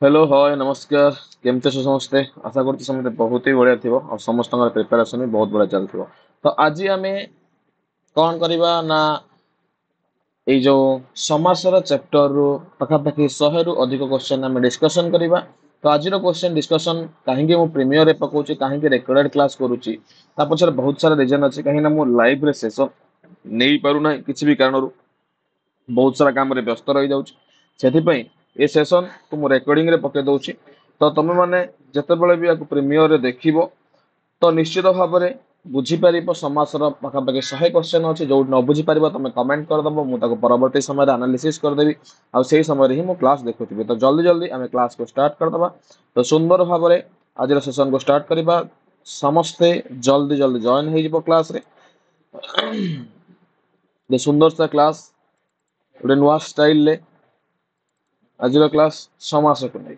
Hello hi नमस्कार। केमते अछ समस्ते? आशा करछि समस्ते बहुत ही बढ़िया थिबो और समस्त प्रिपरेशन भी बहुत बढ़िया चलथिबो। तो आज आम कौन करवा ना ये जो समासर चैप्टर रु पाखापाखि 100 रु अधिक क्वेश्चन आम डिस्कशन करवा। तो आज क्वेश्चन डिस्कशन कहीं मु प्रीमियर रे पकाउछि कहीं रेकॉर्डेड क्लास करूछि ता पछर बहुत सारा रीजन अछि कहीं ना मु लाइव रे सेशन नहीं पारु ना किछि भी कारण बहुत सारा काम रे व्यस्त रही जाउछि सेथिपई ए सेशन को मु रेकॉर्डिंग रे पके दउछि। तो तमे माने जेतेबेले भी याकु प्रीमियर रे देखिबो तो निश्चित भाव में बुझीपर समासर पाखापाखि 100 क्वेश्चन अच्छे जो न बुझीपर तुम कमेंट करदेव मुझे परवर्त समय एनालिसिस करदेवी आई समय ही मुझे क्लास देखुथी। तो जल्दी जल्दी आम क्लास को स्टार्ट करदे। तो सुंदर भाव में आज सेशन को स्टार्ट करवा समस्ते जल्दी जल्दी जॉइन हो क्लास रे। सुंदर सा क्लास गोटे नुआ स्टाइल रे आज क्लास समास को नहीं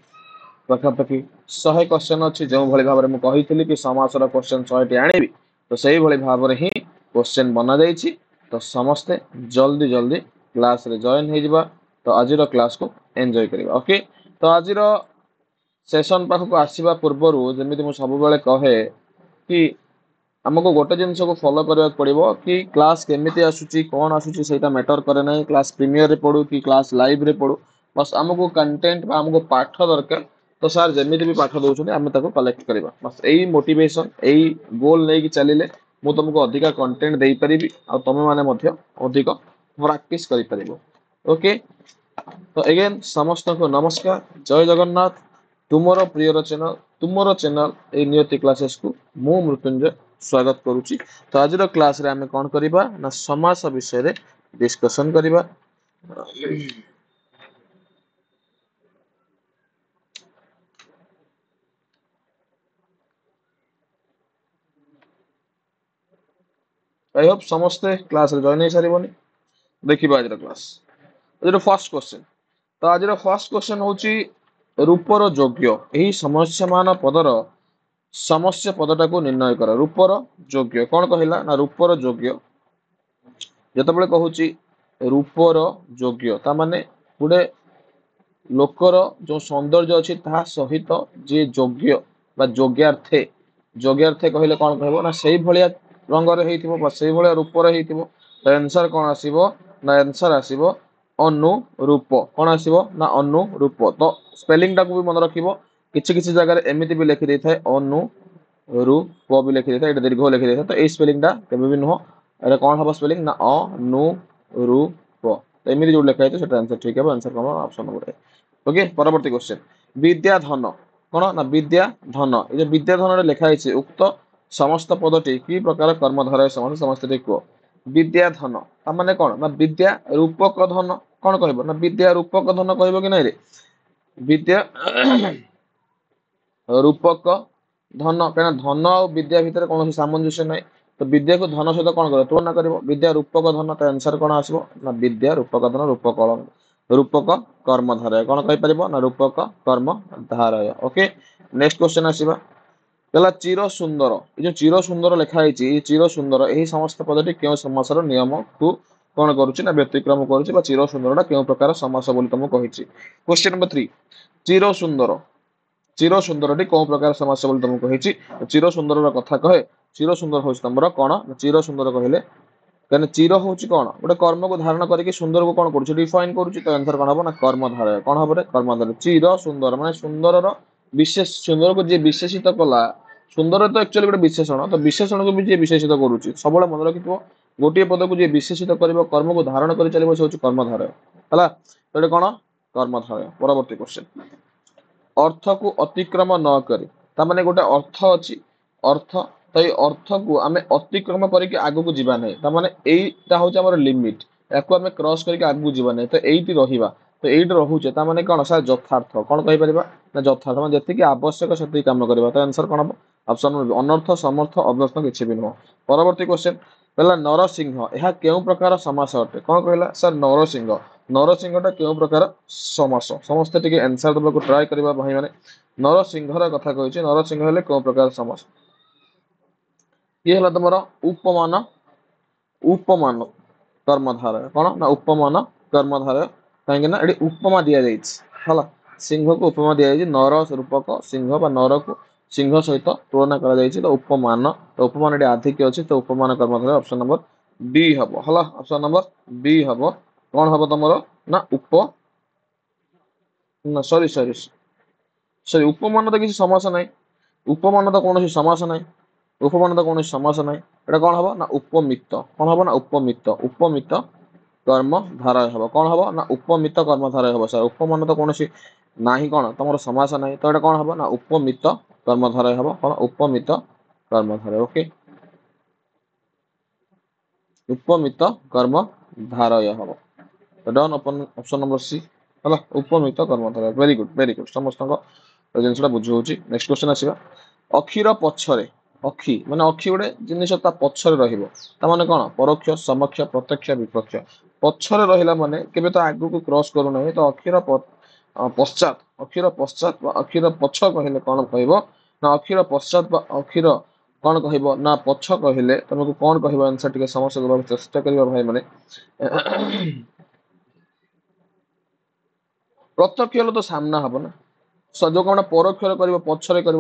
पाखापाखि 100 क्वेश्चन अच्छी जो भाव में मुझे कि समासर क्वेश्चन 100 आनी तो से भाव में ही क्वेश्चन बना जाइए। तो समस्ते जल्दी जल्दी क्लास रे जॉइन हो। तो आज क्लास को एंजॉय करिबा ओके। तो आज सेशन पाखक आसवा पूर्वर जमी मुझे सब कहे कि आमको गोटे जिनस को फॉलो करने पड़ो कि क्लास केमी आसूची कौन आसूची से मैटर करे ना क्लास प्रीमियर रे पढ़ू कि क्लास लाइव रे पढ़ू बस आमको कंटेंट आमको पाठ दरकार। तो सार जमी भी पाठ दौरान आम कलेक्ट करवा बस यही मोटिवेशन यही गोल नहीं चलिए मुझे तुमको अधिका कंटेंट दे पारि आ तुम मैंने अधिक प्रैक्टिस कर ओके। तो अगेन समस्त को नमस्कार जय जगन्नाथ। तुमर प्रियर चैनल तुमर चैनल ए नियति क्लासेस को मु मृत्युंजय स्वागत करुच्ची। तो आज क्लास रे आमे कौन करबा ना समास विषय रे डिस्कशन करबा। आई होप समस्ते क्लास रे जॉइन हो सारिबनी। देखिबा आज क्लास आज फर्स्ट क्वेश्चन। तो आज फर्स्ट क्वेश्चन होची रूपर योग्य यही समस्यमान पदर समस्या पदटा को निर्णय कर। रूपर योग्य कौन कहला ना रूपर योग्य जितेबाला कहूँ रूपर योग्य ता माने गोटे लोकर जो सौंदर्य अच्छी ता सहित जी योग्य बा योग्यार्थे योग्यार्थे कहले कौन कहबो ना से भाया रंगर हो से भाया रूपर हो। आंसर कौन आसीबो ना आंसर आसीबो अनुरूप कौन आसीबो ना अनुरूप। तो स्पेलिंग टाक भी मन रखिबो किछि किछि जगह एमिति भी लिखि देथाय अनुरूप भी लिखि देथाय दीर्घ लिखि देथाय। तो ए स्पेलिंग टा केबे भी नुह एटा कौन हबो स्पेलिंग ना अनुरूप। तो एमिति जो लिखा है सेटा आंसर ठीक है आंसर कौन ऑप्शन नंबर ए ओके। परवर्ती क्वेश्चन विद्याधन कौन ना विद्याधन ये विद्याधन लिखा है उक्त समस्त पदटी कि प्रकार कर्मधारय समस्त समस्त कह विद्याधन माने कौन ना विद्या रूपक धन कौन कह ना विद्या रूपक धन कह कि नहीं रे विद्या रूपक धन कहीं धन और विद्या भितर कौन सामंजस्य ना। तो विद्या को धन सहित कौन कर तुलना कर विद्या रूपक धन तो आंसर कौन आसो ना विद्या रूपक धन रूपक रूपक कर्मधारय कौन कह ना रूपक कर्मधारय ओके। नेक्स्ट क्वेश्चन आसवा कहला चिर सुंदर ये जो चिर सुंदर लिखाई चिर सुंदर यही समस्त पदटी क्यों समासर नियम को कौन करुच्ची ना व्यतिक्रम करुच्ची चिर सुंदर क्यों प्रकार समास बोली तुमको कही। क्वेश्चन नंबर 3 चिर सुंदर कौ प्रकार समास बोली तुमको कही। चिर सुंदर कथा कहे चिर सुंदर हूँ तुम कौन चिर सुंदर कहले कहीं चिर हूँ कौन गोटे कर्म को धारण करके सुंदर को कौन कर डिफाइन करुच्ची। तो आंसर कौन हम ना कर्मधारय कौन हम कर्मधारय चिर सुंदर माने सुंदर विशेष सुंदर को जी विशेषित कला सुंदर तो एक्चुअली गोटे विशेषण तो विशेषण को भी जी विशेषित करुच्ची सब मन रखिथ गोटे पद को जी विशेषित कर कर्म को धारण कर चलो से हूँ कर्मधारय है तो कौन कर्मधारय। परवर्ती क्वेश्चन अर्थ को अतिक्रम न करे ताने गोटे अर्थ अच्छी अर्थ तो ये अर्थ को आम अतिक्रम करके आग को जीवा ना ताने यहीटा हूँ लिमिट या आम क्रॉस करके आग को जीवा ना। तो ये रहा तो ये रोचे ताने कौन सर यथार्थ कौन कहीपर ना यथार्थ मैं जी आवश्यक से कम करवा। तो आंसर कौन हम ऑप्शन अनर्थ समर्थ अव्यर्थ किसी भी नुह। परवर्ती क्वेश्चन कहला नरसिंह यह क्यों प्रकार समास अटे कौन कहला सर नरसिंह नरसिंहटा क्यों प्रकार समास समस्ते टिके आंसर देवाक ट्राए करबा भाई माने नरसिंहर कथा कही नरसिंह हेले क्यों प्रकार समास ये है तुम उपमान उपमान कर्मधारय कौन ना उपमान कर्मधारय कहीं ये उपमा दि जाइए सिंह को उपमा दिया नर रूपक सिंह बा नर को सिंह सहित तुलना करा तो उपमान तो उपमान ये आधिक्य अच्छी तो उपमान कर्म धारय ऑप्शन नंबर बी हम है ऑप्शन नंबर बी हम कौन हम तुम ना उप ना सॉरी सॉरी सॉरी उपमान तो किसी समास ना उपमान तो कौन समास ना उपमान तो कौन समास ना এটা कौन हम ना उपमित कौन हम ना उपमित उपमित कर्म धारय हम कौन हम ना उपमित कर्म धारय हम सर उपमान तो कौन ना ही कौन तुम समास ना तो ये कौन हम ना उपमित कर्म धारय हम कौन उपमित कर्म धारय ओके उपमित कर्म धारय हम done open option number C है उपमित कर्म धारय वेरी गुड समस्त जिनसा बुझे नेक्स्ट क्वेश्चन आसवा अक्षीर पछरे अक्षी माने अक्षी गोटे जिनिस ता पछरे रहिबो ता माने कोन परोक्ष समक्ष प्रत्यक्ष विपक्ष पछरे रहिला माने केबे तो आगु को क्रॉस करू नै तो अक्षीर पश्चात बा अक्षीर पछ कहिले कोन कहबो ना अक्षीर पश्चात बा अक्षीर कोन कहबो ना पछ कहिले तुमको कोन कहबो आंसर टिके समस्या को चेष्टा करिबा भाई माने प्रत्यक्ष हेले तो सामना हबो ना जो कौन परोक्ष कर पछरे कर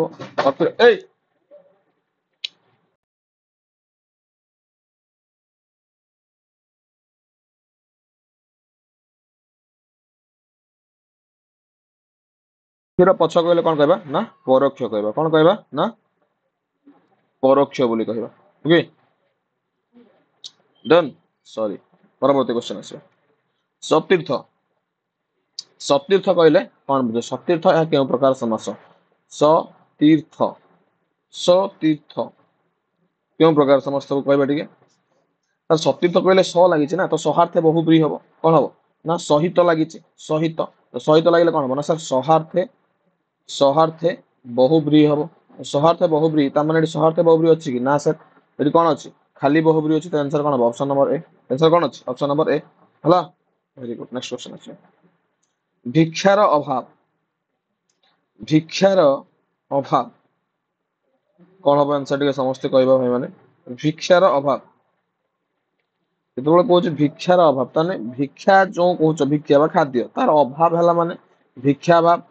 फिर पछ कहले कौन कहबा ना परोक्ष कहबा कौन कहबा ना परोक्ष बोली कहबा ओके डन सॉरी परवर्ती क्वेश्चन आसे सतीर्थ सतीर्थ कहले कौन बुझे सतीर्थ या केउ प्रकार समास सतीर्थ सतीर्थ केउ प्रकार समास को कहबा ठीक है सतीर्थ कहले स लागि ना तो सहार्थे बहुब्री हबो कौन हबो ना सहित लागि सहित तो सहित लागिले कौन हबो ना सर सहार्थे सहार्थे बहुब्री हम सहार्थे बहुब्री तार सहार्थे बहुब्री अच्छी कि ना सर ये कौन अच्छी खाली बहुब्री अच्छी तो आंसर कौन हम ऑप्शन नंबर ए आंसर कौन अच्छी ऑप्शन नंबर ए हला वेरी गुड नेक्स्ट क्वेश्चन अच्छे भिक्षार अभाव भिक्षार अभाव कौन हम आंसर टिके समस्त कहबा भाई माने भिक्षार अभाव जेतबेले कहूछ भिक्षार अभाव ताने भिक्षा जो कहूछ भिक्षा बा खाद्य तार अभाव हला माने भिक्षा अभाव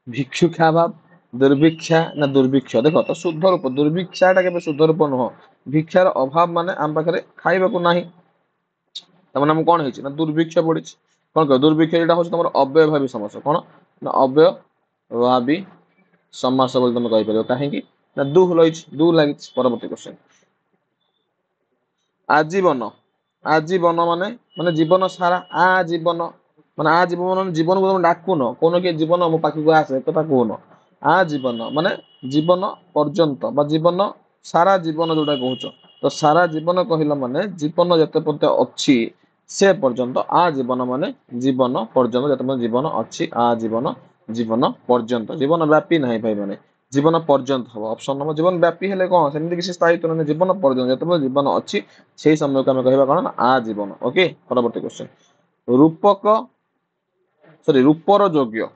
भिक्षुखा भाव दुर्भिक्षा ना दुर्भिक्ष देख तो शुद्ध रूप दुर्भिक्षाटा के शुद्ध रूप नुह भिक्षार अभाव माने आम पाखे खाइबा नाही तमने कौन है ना दुर्भिक्ष पड़ी कौन कह दुर्भिक्ष यहाँ हूँ तुम अव्ययभावी समास कौन ना अव्ययभावी समास बोली तुम कहीपर कहीं ना दु लगी परवर्ती क्वेश्चन आजीवन आजीवन माने माने जीवन सारा आजीवन माने आजीवन जीवन को तुम डाकुन कौन कि जीवन मो पाखक आसे कथा कहन आजीवन माने जीवन पर्यंत बा जीवन सारा जीवन जोटा कहूच तो सारा जीवन कहला माने जीवन जते पर्यंत अच्छी से पर्यंत आजीवन माने जीवन पर्यंत जते जीवन अच्छी आजीवन जीवन पर्यंत जीवन व्यापी नहीं भाई माने जीवन पर्यंत हम ऑप्शन नंबर जीवन व्यापी हेले कौन सेमती किसी स्थायित्व ना जीवन पर्यंत जते जीवन अच्छी से समय को आम कह कौन आजीवन ओके परवर्ती क्वेश्चन रूपक सॉरी रूपर योग्य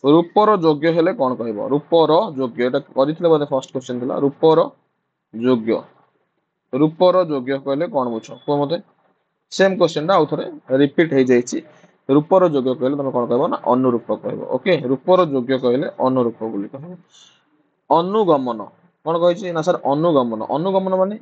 रूपर योग्य हेले कौन कहब रूपर योग्य एटा करथिले बोले फर्स्ट क्वेश्चन थिला रूपर योग्य कहले कौन बुझ को मते सेम क्वेश्चन आउ थरे रिपीट हो जाइछि रूपर योग्य कहले तुम कौन कहब ना अनुरूप कहब ओके रूपर योग्य कहले अनुरूप बोली कहब अनुगमन कौन कहि ना सर अनुगमन अनुगमन माने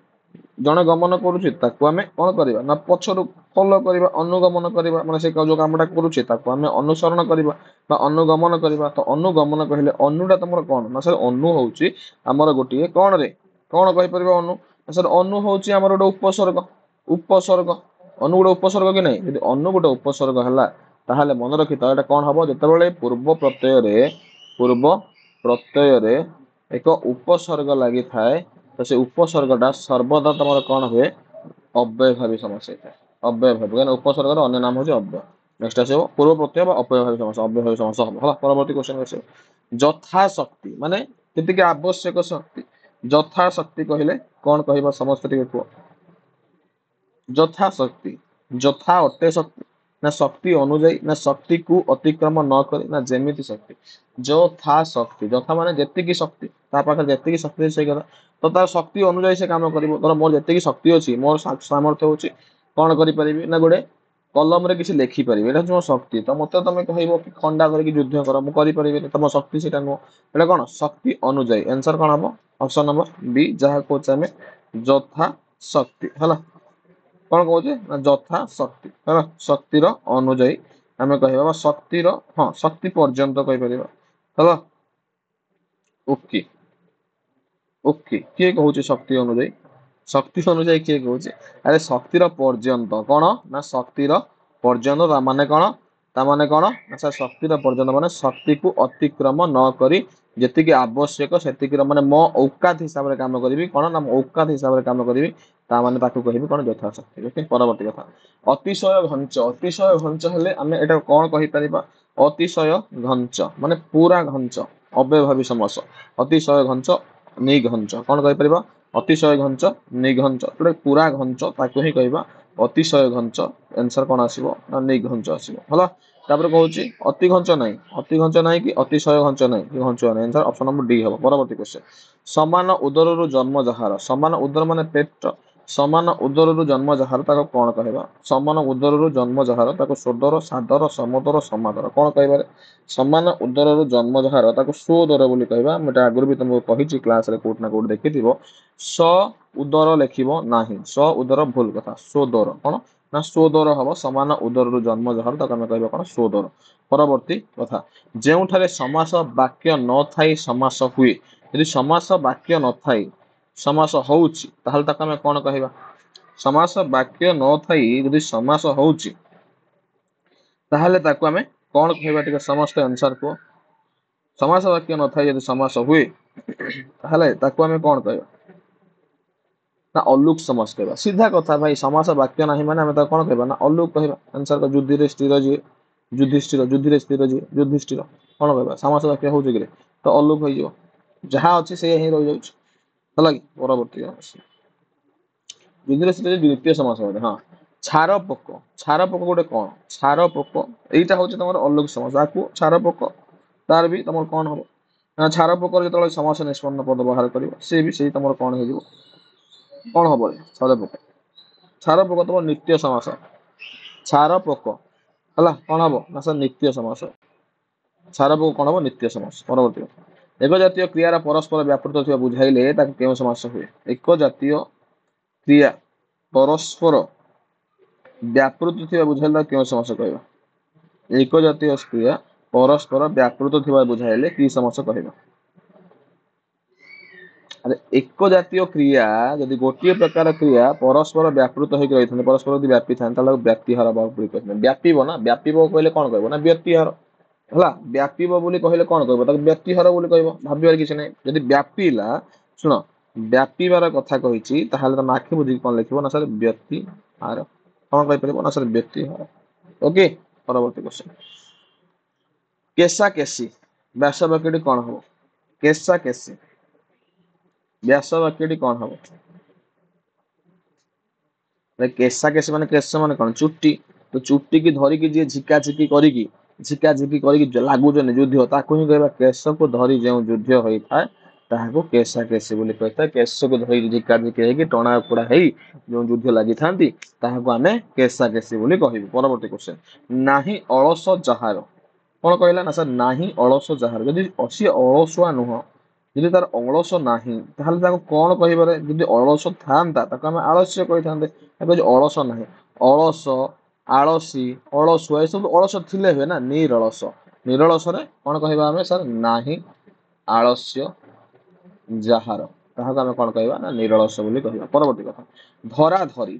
जड़े गमन करुचे आम कौन करवा ना पछर फॉलो करवा अनुगमन करवा माने से जो कामटा करुचे आम अनुसरण करवा अनुगमन करवा तो अनुगमन कहले अनुटा तुम कौन ना सर अनु हूँ आमर गोटे कौन रे कौन कहीपर अनु सर अनु हूँ आमर गोटे उपसर्ग उपसर्ग अनु गोटे उपसर्ग कि नहीं यदि अनु गोटे उपसर्ग है ताहले मन रखि तो कौन हम जिते पूर्व प्रत्यय एक उपसर्ग लगी थाए तो से उपसर्गटा सर्वदा तुम कौन हुए अव्ययभावी समास होता है अव्ययभावी क्या उपसर्गर अन्य नाम हूँ अव्यय नेक्स्ट आस पूर्व प्रत्यय अव्ययभावी समास अव्ययभावी समास हम है परवर्ती क्वेश्चन आस यथाशक्ति माने जी आवश्यक शक्ति यथाशक्ति कहले कौन कह समस्त कह यथाशक्ति यथा अटे शक्ति ना शक्ति अनुजाई ना शक्ति को अतिक्रम न करे ना जेमिति शक्ति जो था शक्ति यथा माने जेतिकी शक्ति ता पाखे जेतिकी शक्ति से कथा तो तार शक्ति अनुजाई से काम करिवो तोर मोर जेतिकी शक्ति अछि मोर सामर्थ्य होछि कोन करि परिबि ना गोटे कलम रे किसी लिखि परिबे एटा जो शक्ति तो मते तमे कहइबो कि खंडा करके युद्ध कर मु करि परिबे तम शक्ति सेटा नो एटा कोन शक्ति अनुଯାयी आंसर कोन हबो ऑप्शन नंबर बी जहा कोच हमें यथा शक्ति हला कोन कहउचे ना यथा शक्ति हला शक्तिर अनुଯାयी आमे कहबा शक्तिर हां शक्ति पर्यंत कहि परिबा हला ओके ओके किए कहउचे शक्ति अनुଯାयी शक्ति अनुଯାयी किए कहउचे अरे शक्तिर पर्यंत कोन ना शक्तिर पर्यंत ता माने कोन ता माने कोन अच्छा शक्तिर पर्यंत माने शक्ति को अतिक्रम न करी जेतिकी आवश्यक सेतिकी माने मो औकात हिसाब रे काम करबी कोन ना औकात हिसाब रे काम करबी ता माने ताकू कहबी कोन यथा शक्ति ओके परवर्ती कथा अतिशय घंच हेले आमे एटा कोन कहि परिबा अतिशय घंच माने पूरा घंच अव्ययभावी समास अतिशय घंच निघंच कोन कहि परिबा अतिशय घंच निघंच जोटा पूरा घंच ताकू ही कहबा अतिशय घंच आंसर कोन आसीबो ना निघंच आसीबो हला तापर कहूची अति घंच नाही कि अतिशय घंच नाही कि घंच नाही आंसर ऑप्शन नंबर डी हबो परवर्ती क्वेश्चन समान उदररु जन्म जहार समान उदर माने पेट समान उदररु जन्म जहार ताको कोन कहबा समान उदररु जन्म जहार ताको सोदर सादर समदर समादर कोन कहबारे समान उदररु जन्म जहार ताको सोदर बोली कहबा मते आगुर भी तुमको कहिची क्लास रे कोट ना कोट देखिथिबो स उदर लेखिबो नाही स उदर भूल कथा सोदर कोन ना सोदर हबो समान उदररु जन्म जहार ताको हम कहबा कोन सोदर परवर्ती कथा जेउठारे समास वाक्य न थाई समास हुए यदि समास वाक्य न थाई समास होउची ताहले ताको हम कोन कहबा समास वाक्य न थाई यदि समास होउची ताहले ताको हम कोन कहबा टिके समस्त आंसर को समास वाक्य न थाई यदि समास हुए ताहले ताको हम कोन कहबा ना अलुक समास कहबा सीधा कथा भाई समास वाक्य नाही माने हम ताको कोन कहबा ना अलुक कहबा आंसर को युद्धि रे स्थिर जी युधिष्ठिर युद्धि रे स्थिर जी युधिष्ठिर कोन कहबा समास वाक्य होउची कि तो अलुक होई जो जहा अछि से ही रहि जाउछ हला कि परवर्ती युद्धि रे स्थिर द्वितीय समास होय हां छार पोक गोटे कोन छार पोक एटा होउची तमर अलुक समास आकु छार पोक तार भी तमर कोन हो ना छार पोक जतले समास निष्पन्न पद व्यवहार करिवो से भी सेही तमर कोन हे जिवो कोन हबो छार पोक तमर नित्य समास छार पोक हला कोन हबो ना सर नित्य समास छार पोक कोन हबो नित्य समास परवर्ती एक जातीय क्रियार परस्पर व्यापृत थिबा बुझाइले ताके केउ समास हुए एक जातीय क्रिया परस्पर व्यापृत थिबा बुझाइले केउ समास कहबा एक जातीय क्रिया परस्पर व्यापृत थिबा बुझाइले की समास कहबा अरे एक जातीय क्रिया यदि गोटे प्रकार क्रिया परस्पर व्यापृत होइक रहिथन परस्पर यदि व्यापी थान ताले व्याप्तिहार भाव कहबा व्यापीबो ना व्यापीबो कहले कोन कहबो ना व्यक्तिहार हला व्यापीबो बोली कहले कोन कहबो ताके व्यक्तिहार बोली कहबो भाबिबार किछ नै यदि व्यापीला सुनो व्यापीबार कथा कहिची ताहाले त आखि बुझी कोन लिखिबो ना सर व्यक्तिहार कोन कहि परिबो ना सर व्यक्तिहार ओके परवर्ती क्वेश्चन केसा केसी व्यास वाक्यटी कोन हो केसा केसी व्यास वाक्यटी कोन हो केसा केसी माने केस माने कोन चुट्टी तो चुट्टी की धरी की जे झिका झिकी करी लागु जने युद्ध ताकू ही कहबा केस को धरी जे युद्ध होई थाए ताहाको केसा केसी बोली कहता केस को धरी झिका झिकी हे कि टणा उपुड़ा हेई जो युद्ध लागि थांती ताहाको हमें केसा केसी बोली कहिबो परवर्ती क्वेश्चन नाही अलस जहार कोन कहला ना सर नाही अलस जहार यदि असी अलसुआ नुह यदि तार अलस नाही ताहले ताको कोन कहिबारे यदि अलस थांता ताको हम आलस्य कहि थांते ताको अलस नाही अलस आलसी अलसुआ ए सब अलस थिले हुए ना निरलस रे कोन कहबा हमें सर नाही आलस्य जहार ताहाको हम कोन कहबा ना निरलस बोली कहबा परवर्ती कथा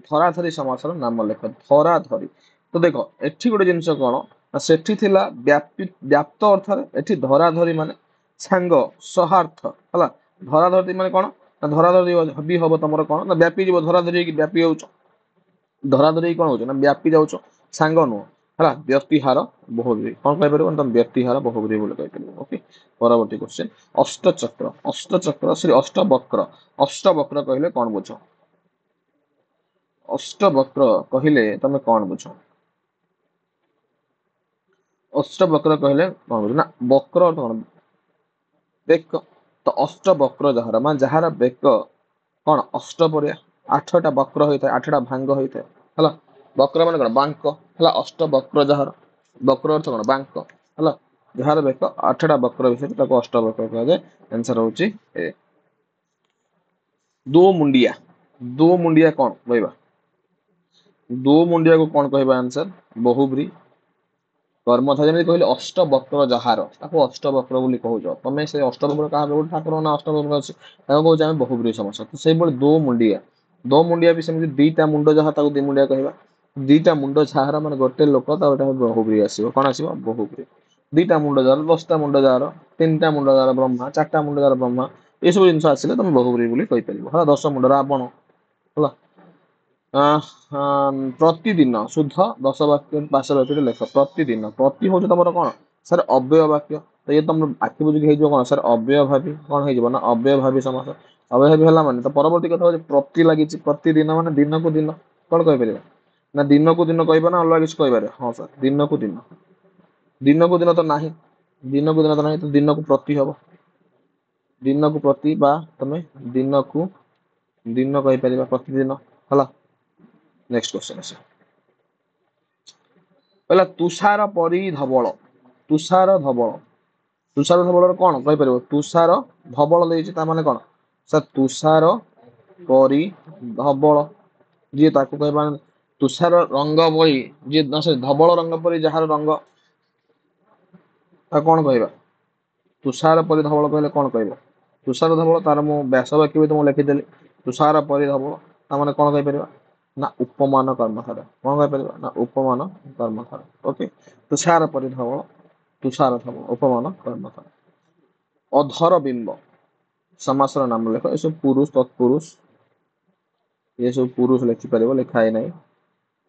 धरा धरी समासर नाम लेख धरा धरी तो देखो एठी गोटे जिंस कोन सेठी थिला व्याप्त अर्थ रे एठी धरा धरी माने सांग सहार्थ हला धरा धरी माने कोन धरा धरी भी हबो तमर कोन ना व्यापी जीव धरा धरी कि व्यापी होउछ धरा धरी कोन होउछ ना व्यापी जाउछ सांग नु हला व्यक्तिहार बहुब्री कोन कहि परबो तम व्यक्तिहार बहुब्री बोले कहि परबो ओके परवर्ती क्वेश्चन अष्टचक्र श्री अष्टवक्र कहले कोन बुझो अष्टवक्र कहले तमे कोन बुझो अष्टवक्र कहले कोन बुझो ना वक्र कोन बेक तो अष्टवक्र जहार मान जहार बेक कोन अष्ट परिया आठटा वक्र होइता आठटा भांग होइता हला ବକ୍ର ମାନେ କଣ ବାଙ୍କ ହେଲା, ଅଷ୍ଟ ବକ୍ର ଯାହାର, ବକ୍ର ଅର୍ଥ କଣ ବାଙ୍କ ହେଲା, ଯାହାର ବେକ 8ଟା ବକ୍ର ବିଶିଷ୍ଟ ତାକୁ ଅଷ୍ଟ ବକ୍ର କୁହାଯାଏ। ଆନ୍ସର ହଉଛି ଏ। ଦୋ ମୁଣ୍ଡିଆ, ଦୋ ମୁଣ୍ଡିଆ କଣ କହିବା, ଦୋ ମୁଣ୍ଡିଆକୁ କଣ କହିବା ଆନ୍ସର ବହୁବ୍ରୀ କର୍ମଧାରୟ। ଯେମିତି କହିଲେ ଅଷ୍ଟବକ୍ର ଯାହାର, ତାକୁ ଅଷ୍ଟବକ୍ର ବୋଲି କହୁଛ, ତମେ ସେ ଅଷ୍ଟବକ୍ର କାହାର, ଗୋଟେ ଠାକୁର ନା ଅଷ୍ଟବକ୍ର ଅଛି, ତାକୁ କହୁଛେ ଆମେ ବହୁବ୍ରୀ ସମାସ। ସେଇଭଳି ଦୋ ମୁଣ୍ଡିଆ, ଦୋ ମୁଣ୍ଡିଆ ବି ସେମିତି ଦିଟା ମୁଣ୍ଡ ଯାହା ତାକୁ ଦି ମୁଣ୍ଡିଆ କହିବା, ଦିଟା ମୁଣ୍ଡ ଯାହାର ମାନେ ଗୋଟେ ଲୋକ ତା ଗୋଟେ ବହୁବ୍ରୀ ଆସିବ, କଣ ଆସିବ ବହୁବ୍ରୀ। ଦିଟା ମୁଣ୍ଡ ଯାହାର, 10ଟା ମୁଣ୍ଡ ଯାହାର, 3ଟା ମୁଣ୍ଡ ଯାହାର ବ୍ରହ୍ମା, 4ଟା ମୁଣ୍ଡ ଯାହାର ବ୍ରହ୍ମା, ଏସବୁ ଜିନିଷ ଆସିଲେ ତମେ ବହୁବ୍ରୀ ବୋଲି କହିପାରିବ ହେଲା। 10 ମୁଣ୍ଡ ରାବଣ ହେଲା। ପ୍ରତିଦିନ ଶୁଦ୍ଧ 10 ବାକ୍ୟ 5 ବାକ୍ୟରେ ଲେଖ। ପ୍ରତିଦିନ, ପ୍ରତି ହଉଛି ତମର କଣ ସାର୍ ଅବ୍ୟୟ ବାକ୍ୟ, ତ ଇଏ ତମର ଆଖି ବୁଝିକି ହେଇଯିବ କଣ ସାର୍ ଅବ୍ୟୟଭାବୀ, କଣ ହେଇଯିବ ନା ଅବ୍ୟୟଭାବୀ ସମାସ। ଅବ୍ୟୟଭାବୀ ହେଲା ମାନେ ତ ପରବର୍ତ୍ତୀ କଥା ହଉଛି ପ୍ରତି ଲାଗିଛି, ପ୍ରତିଦିନ ମାନେ ଦିନକୁ ଦିନ, କଣ କହିପାରିବା ନା ଦିନକୁ ଦିନ କହିବା ନା ଅଲଗା କିଛି କହିବାରେ, ହଁ ସାର୍ ଦିନକୁ ଦିନ, ଦିନକୁ ଦିନ ତ ନାହିଁ, ଦିନକୁ ଦିନ ତ ନାହିଁ, ତ ଦିନକୁ ପ୍ରତି ହବ, ଦିନକୁ ପ୍ରତି ବା ତମେ ଦିନକୁ ଦିନ କହିପାରିବା ପ୍ରତିଦିନ ହେଲା। ନେକ୍ସଟ କ୍ୱେଶ୍ଚନ ଅଛି, କହିଲା ତୁଷାର ପରି ଧବଳ, ତୁଷାର ଧବଳ, ତୁଷାର ଧବଳର କଣ କହିପାରିବ, ତୁଷାର ଧବଳ ଦେଇଛି ତା ମାନେ କଣ ସାର୍ ତୁଷାର ପରି ଧବଳ, ଯିଏ ତାକୁ କହିବା ତୁଷାର ରଙ୍ଗ ପରି, ଯିଏ ଧବଳ ରଙ୍ଗ ପରି ଯାହାର ରଙ୍ଗ, ତାକୁ କଣ କହିବା, ତୁଷାର ପରି ଧବଳ କହିଲେ କଣ କହିବ, ତୁଷାର ଧବଳ, ତାର ମୁଁ ବ୍ୟାସ ବାକ୍ୟ ବି ମୁଁ ଲେଖିଦେଲି, ତୁଷାର ପରି ଧବଳ ତା ମାନେ କଣ କହିପାରିବା ନା ଉପମାନ କର୍ମଧାରୟ, କଣ କହିପାରିବା ନା ଉପମାନ କର୍ମଧାରୟ। ଓକେ, ତୁଷାର ପରି ଧବଳ, ତୁଷାର ଧବଳ ଉପମାନ କର୍ମଧାରୟ। ଅଧର ବିମ୍ବ ସମାସର ନାମ ଲେଖ, ଏସବୁ ପୁରୁଷ ତତ୍ପୁରୁଷ, ଏସବୁ ପୁରୁଷ ଲେଖିପାରିବ, ଲେଖା ହେଇନାହିଁ।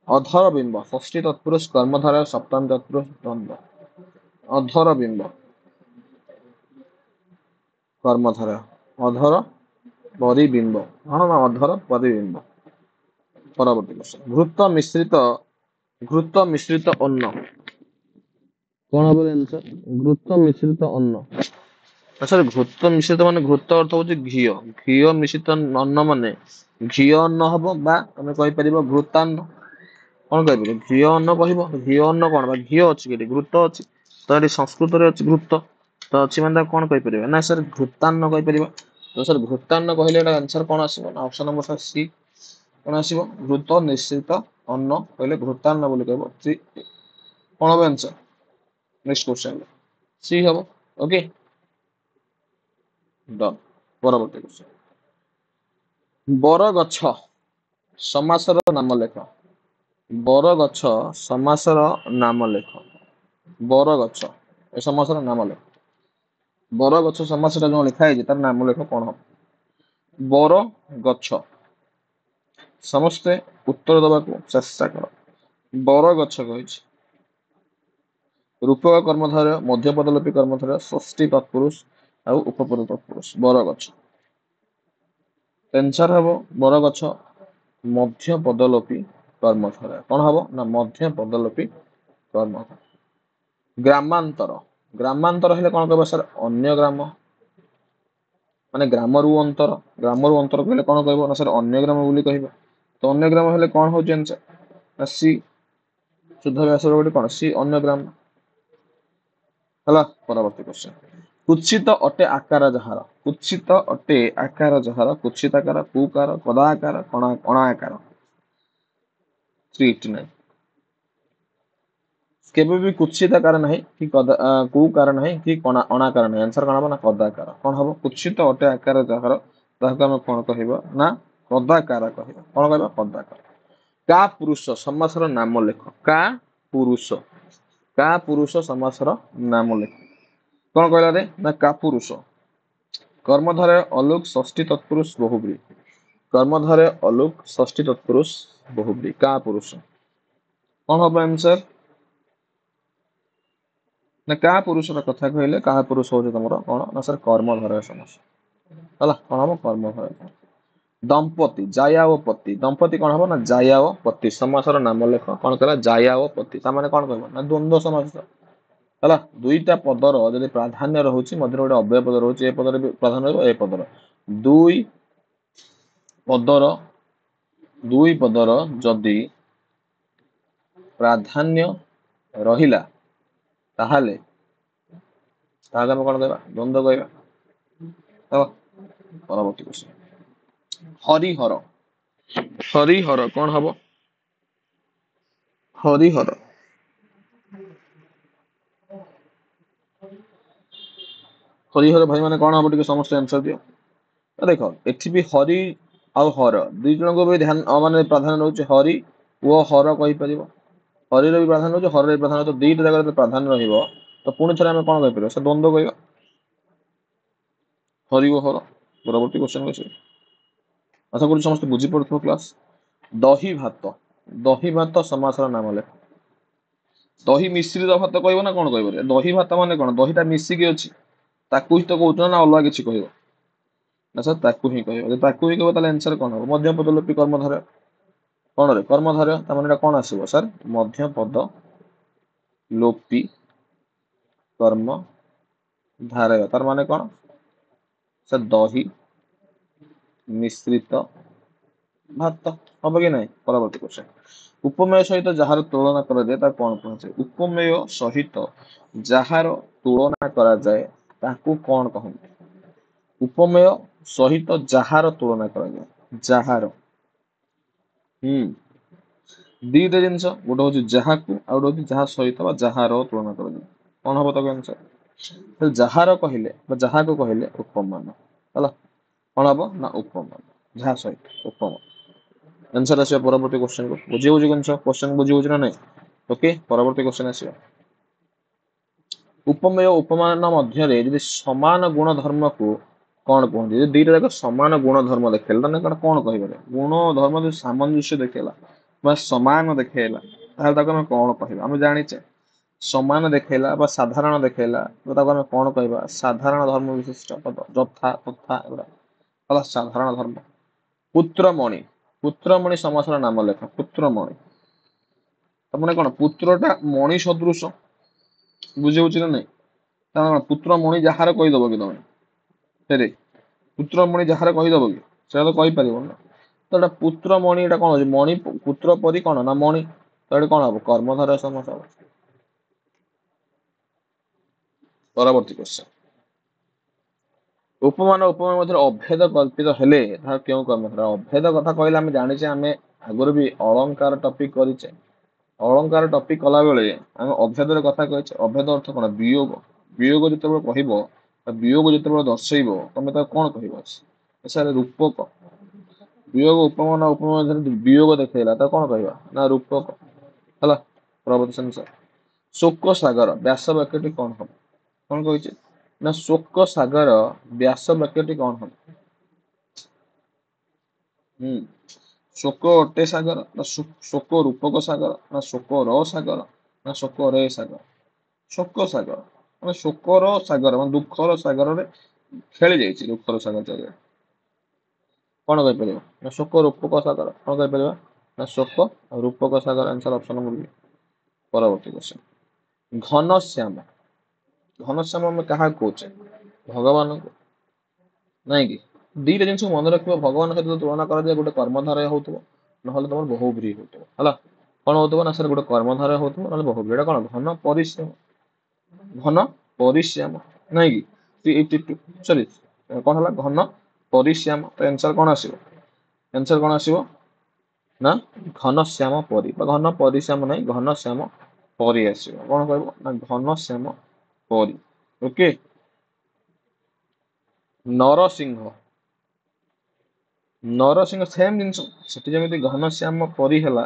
ଅଧର ବିମ୍ବ ଷଷ୍ଠୀ ତତ୍ପୁରୁଷ କର୍ମଧାରୟ ସପ୍ତମୀ ତତ୍ପୁରୁଷ ଦ୍ୱନ୍ଦ୍ୱ। ଅଧର ବିମ୍ବ କର୍ମଧାରୟ, ଅଧର ପରିବିମ୍ବ, ହଁ ନା ଅଧର ପରିବିମ୍ବ। ପରବର୍ତ୍ତୀ ପ୍ରଶ୍ନ, ଘୃତ ମିଶ୍ରିତ, ଘୃତ ମିଶ୍ରିତ ଅନ୍ନ କଣ ହବ ଆନ୍ସର, ଘୃତ ମିଶ୍ରିତ ଅନ୍ନ। ସାର୍ ଘୃତ ମିଶ୍ରିତ ମାନେ ଘୃତ ଅର୍ଥ ହଉଛି ଘିଅ, ଘିଅ ମିଶ୍ରିତ ଅନ୍ନ ମାନେ ଘିଅ ଅନ୍ନ ହବ, ବା ତମେ କହିପାରିବ ଘୃତାନ୍ନ, କଣ କହିପାରିବ ଘିଅ ଅନ୍ନ କହିବ, ଘିଅ ଅନ୍ନ କଣ ବା ଘିଅ ଅଛି କି ଘୃତ ଅଛି, ତ ଏଠି ସଂସ୍କୃତରେ ଅଛି ଘୃତ, ତ ଅଛି ମାନେ ତାକୁ କଣ କହିପାରିବା ନା ସାର୍ ଘୃତାନ୍ନ କହିପାରିବା। ତ ସାର୍ ଘୃତାନ୍ନ କହିଲେ ଏଟା ଆନ୍ସର କଣ ଆସିବ ନା ଅପସନ ନମ୍ବର ସାର୍ ସି, କଣ ଆସିବ ଘୃତ ନିଶ୍ଚିତ ଅନ୍ନ କହିଲେ ଘୃତାନ୍ନ ବୋଲି କହିବ, କଣ ହବ ଆନ୍ସର ନେକ୍ସଟ କ୍ୱେଶ୍ଚନ ସି ହବ। Okay done. ପରବର୍ତ୍ତୀ କ୍ୱେଶ୍ଚନ, ବରଗଛ ସମାସର ନାମ ଲେଖ, ବରଗଛ ସମାସର ନାମ ଲେଖ, ବରଗଛ ଏ ସମାସର ନାମ ଲେଖ, ବରଗଛ ସମାସଟା ଯୋଉ ଲେଖା ହେଇଛି ତାର ନାମ ଲେଖ କଣ ହବ। ବର ଗଛ, ସମସ୍ତେ ଉତ୍ତର ଦେବାକୁ ଚେଷ୍ଟା କର, ବର ଗଛ କହିଛି, ରୂପକ କର୍ମଧାରୟ, ମଧ୍ୟପଦଲୋପୀ କର୍ମଧାରୟ, ଷଷ୍ଠୀ ତତ୍ପୁରୁଷ ଆଉ ଉପପଦ ତତ୍ପୁରୁଷ, ବରଗଛ। ଆନ୍ସର ହବ ବରଗଛ ମଧ୍ୟ ପଦଲୋପୀ କର୍ମଧାରୟ, କଣ ହବ ନା ମଧ୍ୟ ପଦଲୋପୀ କର୍ମଧାରୟ। ଗ୍ରାମାନ୍ତର, ଗ୍ରାମାନ୍ତର ହେଲେ କଣ କହିବ ସାର୍ ଅନ୍ୟ ଗ୍ରାମ, ମାନେ ଗ୍ରାମରୁ ଅନ୍ତର, ଗ୍ରାମରୁ ଅନ୍ତର କହିଲେ କଣ କହିବ ନା ସାର୍ ଅନ୍ୟ ଗ୍ରାମ ବୋଲି କହିବ, ତ ଅନ୍ୟ ଗ୍ରାମ ହେଲେ କଣ ହଉଛି ଆନ୍ସର ନା ସି, ଶୁଦ୍ଧ ବ୍ୟାସର ଗୋଟେ କଣ ସି ଅନ୍ୟ ଗ୍ରାମ ହେଲା। ପରବର୍ତ୍ତୀ କ୍ୱେଶ୍ଚନ, କୁତ୍ସିତ ଅଟେ ଆକାର ଯାହାର, କୁତ୍ସିତ ଅଟେ ଆକାର ଯାହାର, କୁତ୍ସିତାକାର, କୁକାର, କଦାକାର, ଅଣାକାର। 389 କେବେ ବି କୁତ୍ସିତାକାର ନାହିଁ କି କୁକାର ନାହିଁ କି ଅଣାକାର ନାହିଁ, ଆନ୍ସର କଣ ହବ ନା କଦାକାର। କଣ ହବ କୁତ୍ସିତ ଅଟେ ଆକାର ଯାହାର, ତାହାକୁ ଆମେ କଣ କହିବା ନା କଦାକାର କହିବା, କଣ କହିବା କଦାକାର। କା ପୁରୁଷ ସମାସର ନାମ ଲେଖ, କା ପୁରୁଷ, କା ପୁରୁଷ ସମାସର ନାମ ଲେଖ, କଣ କହିଲା ରେ ନା କା ପୁରୁଷ, କର୍ମଧାରୟ ଅଲୋକ ଷଷ୍ଠୀ ତତ୍ପୁରୁଷ ବହୁବ୍ରୀ, କର୍ମଧାରୟ ଅଲୋକ ଷଷ୍ଠୀ ତତ୍ପୁରୁଷ ବହୁବ୍ରୀ, କା ପୁରୁଷ କଣ ହବ ଆନ୍ସର ନା କାହା ପୁରୁଷର କଥା କହିଲେ କାହା ପୁରୁଷ ହଉଛି ତମର କଣ ନା ସାର୍ କର୍ମଧାରୟ ସମାସ ହେଲା, କଣ ହବ କର୍ମଧାରୟ। ଦମ୍ପତି ଜାୟା ଓ ପତି, ଦମ୍ପତି କଣ ହବ ନା ଜାୟା ଓ ପତି, ସମାସର ନାମ ଲେଖ, କଣ କହିଲା ଜାୟା ଓ ପତି, ତା ମାନେ କଣ କହିବ ନା ଦ୍ୱନ୍ଦ୍ୱ ସମାସ ହେଲା। ଦୁଇଟା ପଦର ଯଦି ପ୍ରାଧାନ୍ୟ ରହୁଛି ମଧ୍ୟରେ ଗୋଟେ ଅବ୍ୟୟ ପଦ ରହୁଛି, ଏ ପଦରେ ବି ପ୍ରାଧାନ୍ୟ ରହିବ ଏ ପଦର, ଦୁଇ ପଦର, ଦୁଇ ପଦର ଯଦି ପ୍ରାଧାନ୍ୟ ରହିଲା ତାହେଲେ ତାହେଲେ ଆମେ କଣ କହିବା? ଦ୍ୱନ୍ଦ୍ୱ କହିବା। ତ ପରବର୍ତ୍ତୀ ପ୍ରଶ୍ନ, ହରିହର। ହରିହର କଣ ହବ? ହରିହର ହରିହର ଭାଇ ମାନେ କଣ ହବ? ଟିକେ ସମସ୍ତେ ଆନ୍ସର ଦିଅ। ଦେଖ ଏଠି ବି ହରି ଆଉ ହର ଦୁଇ ଜଣଙ୍କୁ ବି ଧ୍ୟାନ ମାନେ ପ୍ରାଧାନ୍ୟ ରହୁଛି। ହରି ଓ ହର କହିପାରିବ। ହରିର ବି ପ୍ରାଧାନ୍ୟ ରହୁଛି, ହରର ବି ପ୍ରାଧାନ୍ୟ ରହୁଛି। ଦିଟା ଜାଗାରେ ପ୍ରାଧାନ୍ୟ ରହିବ ତ ପୁଣି ଥରେ ଆମେ କଣ କହିପାରିବା? ସେ ଦ୍ୱନ୍ଦ୍ୱ କହିବା। ହରି ଓ ହର। ପରବର୍ତ୍ତୀ କ୍ୱେଶ୍ଚନ ଅଛି। ଆଶା କରୁଛି ସମସ୍ତେ ବୁଝିପାରୁଥିବ କ୍ଲାସ। ଦହି ଭାତ। ଦହି ଭାତ ସମାସର ନାମ ଲେଖ। ଦହି ମିଶ୍ରିତ ଭାତ କହିବ ନା କଣ କହିବ? ଦହି ଭାତ ମାନେ କଣ? ଦହିଟା ମିଶିକି ଅଛି, ତାକୁ ହିଁ ତ କହୁଛ ନା ଅଲଗା କିଛି କହିବ? ଆଚ୍ଛା ତାକୁ ହିଁ କହିବ। ଯଦି ତାକୁ ହିଁ କହିବ ତାହେଲେ ଆନ୍ସର କଣ ହବ? ମଧ୍ୟପଦ ଲୋପୀ କର୍ମଧାରୟ। କଣ ରେ? କର୍ମଧାରୟ। ତା ମାନେ ଏଟା କଣ ଆସିବ ସାର୍? ମଧ୍ୟପଦ ଲୋପୀ କର୍ମ ଧାରୟ। ତାର ମାନେ କଣ ସାର୍? ଦହି ମିଶ୍ରିତ ଭାତ ହବ କି ନାଇଁ? ପରବର୍ତ୍ତୀ କ୍ୱେଶ୍ଚନ, ଉପମେୟ ସହିତ ଯାହାର ତୁଳନା କରାଯାଏ ତାକୁ କଣ କୁହାଯାଏ? ଉପମେୟ ସହିତ ଯାହାର ତୁଳନା କରାଯାଏ ତାକୁ କଣ କହନ୍ତି? ଉପମେୟ ସହିତ ଯାହାର ତୁଳନା କରାଯାଏ। ଯାହାର ଦିଟା ଜିନିଷ, ଗୋଟେ ହଉଛି ଯାହାକୁ ଆଉ ଗୋଟେ ହଉଛି ଯାହା ସହିତ ବା ଯାହାର ତୁଳନା କରାଯାଏ। କଣ ହବ ତାକୁ ଆନ୍ସର? ଯାହାର କହିଲେ ବା ଯାହାକୁ କହିଲେ ଉପମାନ ହେଲା। କଣ ହବ ନା ଉପମାନ। ଯାହା ସହିତ ଉପମାନ। ଆନ୍ସର ଆସିବ ପରବର୍ତ୍ତୀ କ୍ୱେଶ୍ଚନ କୁ। ବୁଝି ହଉଛି କ୍ୱେଶ୍ଚନ? ବୁଝି ହଉଛି ନା ନାଇଁ? ଓକେ, ପରବର୍ତ୍ତୀ କ୍ୱେଶ୍ଚନ ଆସିବ। ଉପମେୟ ଉପମାନ ମଧ୍ୟରେ ଯଦି ସମାନ ଗୁଣ ଧର୍ମକୁ କଣ କୁହନ୍ତି? ଯଦି ଦିଟା ଯାକ ସମାନ ଗୁଣ ଧର୍ମ ଦେଖେଇଲା ତାହେଲେ କଣ କହିପାରିବା? ଗୁଣ ଧର୍ମ ଯଦି ସାମଞ୍ଜସ୍ୟ ଦେଖେଇଲା ବା ସମାନ ଦେଖେଇଲା ତାହେଲେ ତାକୁ ଆମେ କଣ କହିବା? ଆମେ ଜାଣିଛେ ସମାନ ଦେଖେଇଲା ବା ସାଧାରଣ ଦେଖେଇଲା ତାକୁ ଆମେ କଣ କହିବା? ସାଧାରଣ ଧର୍ମ ବିଶିଷ୍ଟ ପଦ। ଯଥା ତଥା ଏଗୁଡା ହେଲା ସାଧାରଣ ଧର୍ମ। ପୁତ୍ରମଣି। ପୁତ୍ରମଣି ସମାସର ନାମ ଲେଖ। ପୁତ୍ରମଣି ତାମାନେ କଣ? ପୁତ୍ରଟା ମଣି ସଦୃଶ। ବୁଝି ହଉଛି ନା ନାଇଁ? ତାମାନେ କଣ? ପୁତ୍ରମଣି ଯାହାର କହିଦବ କି ତମେ? ଫେରେ ପୁତ୍ରମଣି ଯାହାର କହିଦବ କି? ସେଟା ତ କହିପାରିବ ନା। ତ ଏଟା ପୁତ୍ରମଣି, ଏଟା କଣ ହଉଛି? ମଣି ପୁତ୍ର ପରି କଣ ନା ମଣି। ତ ଏଠି କଣ ହବ? କର୍ମଧାରୟ ସମାସ ହବ। ପରବର୍ତ୍ତୀ କ୍ୱେଶ୍ଚନ, ଉପମାନ ଉପମାନ ମଧ୍ୟରେ ଅଭେଦ କଳ୍ପିତ ହେଲେ ତାହା କେଉଁ କର୍ମଧାରୟ? ଅଭେଦ କଥା କହିଲେ ଆମେ ଜାଣିଛେ, ଆମେ ଆଗରୁ ବି ଅଳଙ୍କାର ଟପିକ କରିଛେ। ଅଳଙ୍କାର ଟପିକ କଲା ବେଳେ ଆମେ ଅଭେଦର କଥା କହିଛେ। ଅଭେଦ ଅର୍ଥ କଣ? ବିୟୋଗ। ବିୟୋଗ ଯେତେବେଳେ କହିବ, ବିୟୋଗ ଯେତେବେଳେ ଦର୍ଶେଇବ ତମେ ତାକୁ କଣ କହିବ? ସାର୍ ରୂପକ। ବିୟୋଗ ଉପମାନ ଉପମାନ ମଧ୍ୟରେ ବିୟୋଗ ଦେଖେଇଲା ତାକୁ କଣ କହିବା? ନା ରୂପକ ହେଲା। ପରବର୍ତ୍ତୀ ସେନ୍ସର, ଶୋକ ସାଗର ବ୍ୟାସ ବାକ୍ୟଟି କଣ ହବ? କଣ କହିଛି ନା ଶୋକ ସାଗର ବ୍ୟାସ ବାକ୍ୟଟି କଣ ହବ? ଶୋକ ଅଟେ ସାଗର ନା ଶୋକ ରୂପକ ସାଗର ନା ଶୋକ ର ସାଗର ନା ଶୋକ ରେ ସାଗର? ଶୋକ ସାଗର ମାନେ ଶୋକର ସାଗର ମାନେ ଦୁଃଖର ସାଗରରେ ଖେଳି ଯାଇଛି। ଦୁଃଖର ସାଗର ଚାରିଆଡେ କଣ କହିପାରିବ? ନା ଶୋକ ରୂପକ ସାଗର। କଣ କହିପାରିବା? ନା ଶୋକ ରୂପକ ସାଗର। ଆନ୍ସର ଅପସନ ନମ୍ବର ବି। ପରବର୍ତ୍ତୀ କ୍ୱେଶ୍ଚନ, ଘନଶ୍ୟାମ। ଘନଶ୍ୟାମ ଆମେ କାହାକୁ କହୁଛେ? ଭଗବାନଙ୍କୁ, ନାଇଁ କି? ଦିଟା ଜିନିଷ ମନେ ରଖିବ, ଭଗବାନ ସହିତ ତୁଳନା କରାଯାଏ ଗୋଟେ କର୍ମଧାରୟ ହଉଥିବ, ନହେଲେ ତମର ବହୁବ୍ରୀହି ହଉଥିବ ହେଲା। କଣ ହଉଥିବ ନା ସାର୍? ଗୋଟେ କର୍ମଧାରୟ ହଉଥିବ ନହେଲେ ବହୁବ୍ରୀହି। ଏଟା କଣ? ଘନ ପରିଶ୍ରମ। ଘନ ପରିଶ୍ୟାମ, ନାଇଁ କି? ସରି କଣ ହେଲା? ଘନ ପରିଶ୍ୟାମ। ତ ଆନ୍ସର କଣ ଆସିବ? ଆନ୍ସର କଣ ଆସିବ ନା ଘନଶ୍ୟାମ ପରି ବା ଘନ ପରିଶ୍ୟାମ ନାହିଁ, ଘନଶ୍ୟାମ ପରି ଆସିବ। କଣ କହିବ ନା ଘନଶ୍ୟାମ ପରି। ଓକେ। ନରସିଂହ। ନରସିଂହ ସେମ ଜିନିଷ। ସେଠି ଯେମିତି ଘନଶ୍ୟାମ ପରି ହେଲା,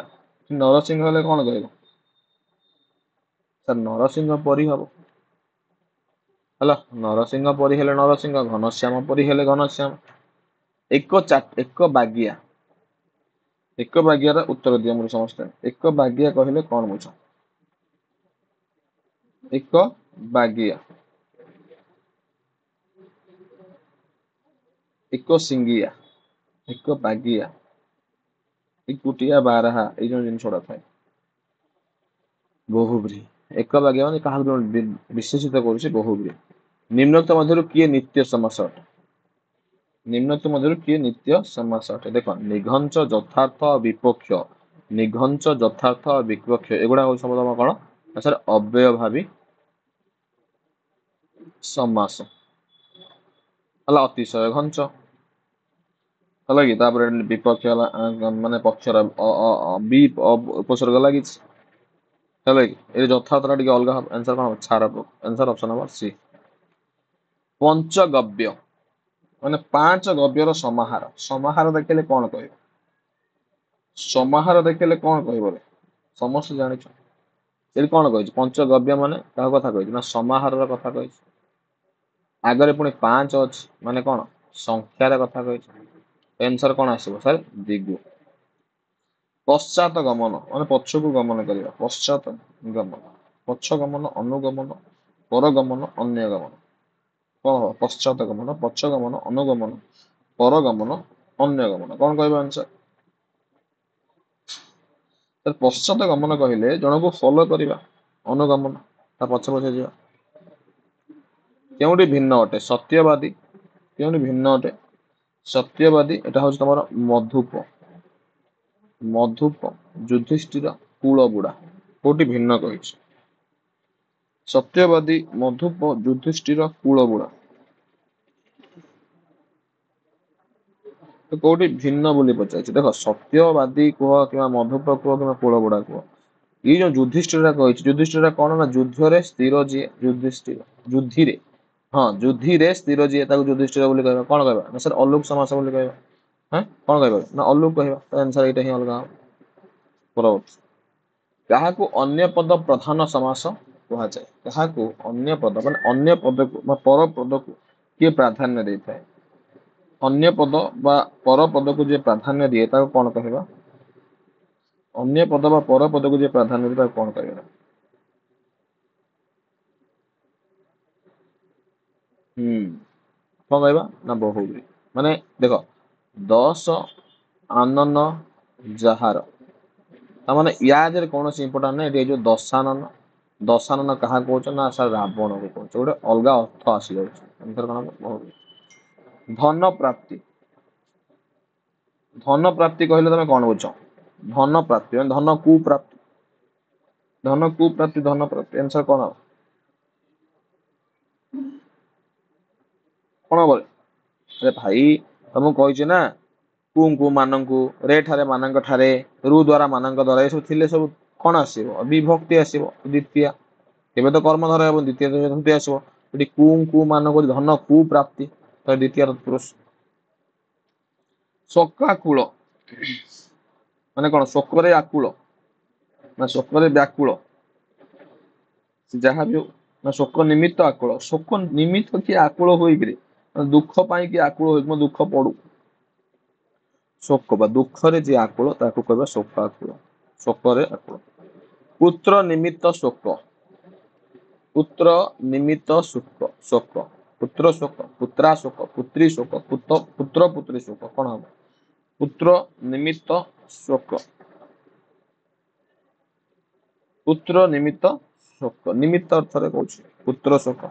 ନରସିଂହ ହେଲେ କଣ କହିବ? ସାର୍ ନରସିଂହ ପରି ହବ ହେଲା। ନରସିଂହ ପରି ହେଲେ ନରସିଂହ, ଘନଶ୍ୟାମ ପରି ହେଲେ ଘନଶ୍ୟାମ। ଏକ ବାଗିଆ। ଏକ ବାଗିଆର ଉତ୍ତର ଦିଅ ମୋର ସମସ୍ତେ। ଏକ ବାଗିଆ କହିଲେ କଣ ବୁଝ? ଏକ ବାଗିଆ, ଏକ ସିଙ୍ଗିଆ, ଏକ ବାଗିଆ, ଏକୁଟିଆ, ବାରାହା, ଏଇ ଯୋଉ ଜିନିଷ ଗୁଡା ଥାଏ। ବହୁବ୍ରୀହି। ଏକ ବାଗିଆ ମାନେ କାହାକୁ ବିଶେଷିତ କରୁଛି? ବହୁବ୍ରୀହି। ନିମ୍ନୋକ୍ତ ମଧ୍ୟରୁ କିଏ ନିତ୍ୟ ସମାସ ଅଟେ? ନିମ୍ନୋକ୍ତ ମଧ୍ୟରୁ କିଏ ନିତ୍ୟ ସମାସ ଅଟେ? ଦେଖ ନିଘଞ୍ଚ, ଯଥାର୍ଥ, ବିପକ୍ଷ ନିଘଞ୍ଚ ଯଥାର୍ଥ ବିପକ୍ଷ ଏଗୁଡା ହଉଛି ସବୁ ତମ କଣ ନା ସାର୍ ଅବ୍ୟୟଭାବୀ ସମାସ ହେଲା ଅତିଶୟ ଘଞ୍ଚ ହେଲା କି ତାପରେ ବିପକ୍ଷ ହେଲା ମାନେ ପକ୍ଷର ବି ଉପସର୍ଗ ଲାଗିଛି ହେଲା କି ଏ ଯଥାର୍ଥଟା ଟିକେ ଅଲଗା ହବ ଆନ୍ସର କଣ ହବ ଛାର ଆନ୍ସର ଅପସନ ନମ୍ବର ସି ପଞ୍ଚଗବ୍ୟ ମାନେ ପାଞ୍ଚ ଗବ୍ୟର ସମାହାର ସମାହାର ଦେଖିଲେ କଣ କହିବ ସମାହାର ଦେଖିଲେ କଣ କହିବ ସମସ୍ତେ ଜାଣିଛ ଏଠି କଣ କହିଛି ପଞ୍ଚଗବ୍ୟ ମାନେ କାହା କଥା କହିଛି ନା ସମାହାରର କଥା କହିଛି ଆଗରେ ପୁଣି ପାଞ୍ଚ ଅଛି ମାନେ କଣ ସଂଖ୍ୟାର କଥା କହିଛି ଆନ୍ସର କଣ ଆସିବ ସାର୍ ଦିଗୁ ପଶ୍ଚାତ ଗମନ ମାନେ ପଛକୁ ଗମନ କରିବା ପଶ୍ଚାତ ଗମନ ପଛ ଗମନ ଅନୁଗମନ ପରଗମନ ଅନ୍ୟ ଗମନ କଣ ହବ ପଶ୍ଚାତ ଗମନ ପଛ ଗମନ ଅନୁଗମନ ପରଗମନ ଅନ୍ୟ ଗମନ କଣ କହିବ ଆନ୍ସର ପଶ୍ଚାତ ଗମନ କହିଲେ ଜଣକୁ ଫଲୋ କରିବା ଅନୁଗମନ ତା ପଛେ ପଛେ ଯିବା କେଉଁଠି ଭିନ୍ନ ଅଟେ ସତ୍ୟବାଦୀ କେଉଁଠି ଭିନ୍ନ ଅଟେ ସତ୍ୟବାଦୀ ଏଟା ହଉଛି ତମର ମଧୁପ ମଧୁପ ଯୁଧିଷ୍ଠିର କୂଳ ବୁଢା କୋଉଠି ଭିନ୍ନ କହିଛି ସତ୍ୟବାଦୀ ମଧୁପ ଯୁଧିଷ୍ଠିର କୂଳ ବୁଢା କୋଉଠି ଭିନ୍ନ ବୋଲି ପଚାରିଛି ଦେଖ ସତ୍ୟବାଦୀ କୁହ କିମ୍ବା ମଧୁପ କୁହ କିମ୍ବା କୂଳ ବୁଢା କୁହ ଏଇ ଯୋଉ ଯୁଧିଷ୍ଠିର କହିଛି ଯୁଧିଷ୍ଠିର କଣ ନା ଯୁଦ୍ଧରେ ସ୍ଥିର ଯିଏ ଯୁଧିଷ୍ଠିର ଯୁଦ୍ଧିରେ ହଁ ଯୁଦ୍ଧିରେ ସ୍ଥିର ଯିଏ ତାକୁ ଯୁଧିଷ୍ଠିର ବୋଲି କହିବା କଣ କହିବା ନା ସାର୍ ଅଲୋକ ସମାସ ବୋଲି କହିବା ହଁ କଣ କହିବା ନା ଅଲୋକ କହିବା ଆନ୍ସର ଏଇଟା ହିଁ ଅଲଗା ପରବର୍ତ୍ତୀ କାହାକୁ ଅନ୍ୟ ପଦ ପ୍ରଧାନ ସମାସ କୁହାଯାଏ କାହାକୁ ଅନ୍ୟ ପଦ ମାନେ ଅନ୍ୟ ପଦକୁ ବା ପର ପଦକୁ କିଏ ପ୍ରାଧାନ୍ୟ ଦେଇଥାଏ ଅନ୍ୟ ପଦ ବା ପର ପଦକୁ ଯିଏ ପ୍ରାଧାନ୍ୟ ଦିଏ ତାକୁ କଣ କହିବା ଅନ୍ୟ ପଦ ବା ପର ପଦକୁ ଯିଏ ପ୍ରାଧାନ୍ୟ ଦିଏ ତାକୁ କଣ କହିବା କଣ କହିବା ନା ବହୁବ୍ରୀ ମାନେ ଦେଖ 10 ଆନନ ଯାହାର ତାମାନେ ୟା ଦେହରେ କୌଣସି ଇମ୍ପୋର୍ଟାଣ୍ଟ ନାହିଁ ଏଠି ଯୋଉ ଦଶାନନ କାହା କହୁଛ ନା ସାର୍ ରାବଣକୁ କହୁଛ ଗୋଟେ ଅଲଗା ଅର୍ଥ ଆସିଯାଉଛି କଣ ବହୁବ୍ରୀ ଧନ ପ୍ରାପ୍ତି ଧନ ପ୍ରାପ୍ତି କହିଲେ ତମେ କଣ ବୁଝ ଧନ ପ୍ରାପ୍ତି ମାନେ ଧନ କୁପ୍ରାପ୍ତି ଧନ ପ୍ରାପ୍ତି ଆନ୍ସର କଣ ହବ କଣ ହବ ଆରେ ଭାଇ ତମକୁ କହିଛି ନା କୁ ମାନଙ୍କୁ ରେ ଠାରେ ମାନଙ୍କ ଠାରେ ରୁ ଦ୍ଵାରା ମାନଙ୍କ ଦ୍ଵାରା ଏସବୁ ଥିଲେ ସବୁ କଣ ଆସିବ ବିଭକ୍ତି ଆସିବ ଦ୍ୱିତୀୟ କେବେ ତ କର୍ମ ଧରା ହେବ ଦ୍ୱିତୀୟ ଆସିବ ଏଠି କୁ ମାନଙ୍କୁ ଧନ କୁ ପ୍ରାପ୍ତି ଦ୍ୱିତୀୟ ତତ୍ପୁରୁଷ ଶୋକାକୁଳ ମାନେ କଣ ଶୋକରେ ଆକୁଳ ନା ଶୋକରେ ବ୍ୟାକୁଳ ଯାହା ବି ହଉ ନା ଶୋକ ନିମିତ୍ତ ଆକୁଳ ଶୋକ ନିମିତ୍ତ କିଏ ଆକୁଳ ହୋଇକିରି ଦୁଃଖ ପାଇଁ କିଏ ଆକୁଳ ହୋଇକି ମୋ ଦୁଃଖ ପଡୁ ଶୋକ ବା ଦୁଃଖରେ ଯିଏ ଆକୁଳ ତାକୁ କହିବା ଶୋକ ଆକୁଳ ଶୋକରେ ଆକୁଳ ପୁତ୍ର ନିମିତ୍ତ ଶୋକ ପୁତ୍ର ନିମିତ୍ତ ଶୋକ ପୁତ୍ର ଶୋକ ପୁତ୍ରା ଶୋକ ପୁତ୍ରୀ ଶୋକ ପୁତ୍ର ପୁତ୍ରୀ ଶୋକ କଣ ହବ ପୁତ୍ର ନିମିତ୍ତ ଶୋକ ପୁତ୍ର ନିମିତ୍ତ ଶୋକ ନିମିତ୍ତ ଅର୍ଥରେ କହୁଛି ପୁତ୍ର ଶୋକ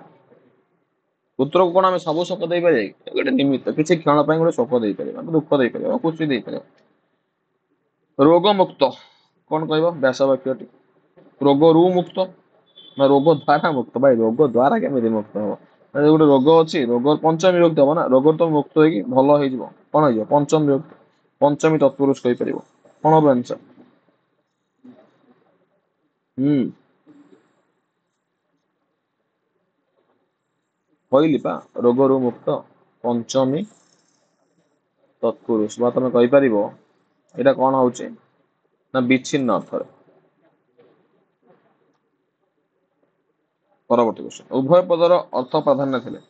ପୁତ୍ରକୁ କଣ ଆମେ ସବୁ ଶୋକ ଦେଇପାରିବା ଗୋଟେ ନିମିତ୍ତ କିଛି କ୍ଷଣ ପାଇଁ ଗୋଟେ ଶୋକ ଦେଇପାରିବା ଦୁଃଖ ଦେଇପାରିବା ଖୁସି ଦେଇପାରିବା ରୋଗ ମୁକ୍ତ କଣ କହିବ ବ୍ୟାସ ବାକ୍ୟଟି ରୋଗରୁ ମୁକ୍ତ ନା ରୋଗ ଦ୍ଵାରା ମୁକ୍ତ ଭାଇ ରୋଗ ଦ୍ଵାରା କେମିତି ମୁକ୍ତ ହବ ଗୋଟେ ରୋଗ ଅଛି ରୋଗ ପଞ୍ଚମୀ ବିଭକ୍ତି ହବ ନା ରୋଗରୁ ତ ମୁକ୍ତ ହେଇକି ଭଲ ହେଇଯିବ କଣ ହେଇଯିବ ପଞ୍ଚମୀ ବିଭକ୍ତି ପଞ୍ଚମୀ ତତ୍ପୁରୁଷ କହିପାରିବ କଣ ହବ ଆନ୍ସର କହିଲି ପା ରୋଗରୁ ମୁକ୍ତ ପଞ୍ଚମୀ ତତ୍ପୁରୁଷ ବା ତମେ କହିପାରିବ ଏଇଟା କଣ ହଉଛି ନା ବିଚ୍ଛିନ୍ନ ଅର୍ଥରେ ପରବର୍ତ୍ତୀ କ୍ୱେଶ୍ଚନ ଉଭୟ ପଦର ଅର୍ଥ ପ୍ରାଧାନ୍ୟ ଥିଲେ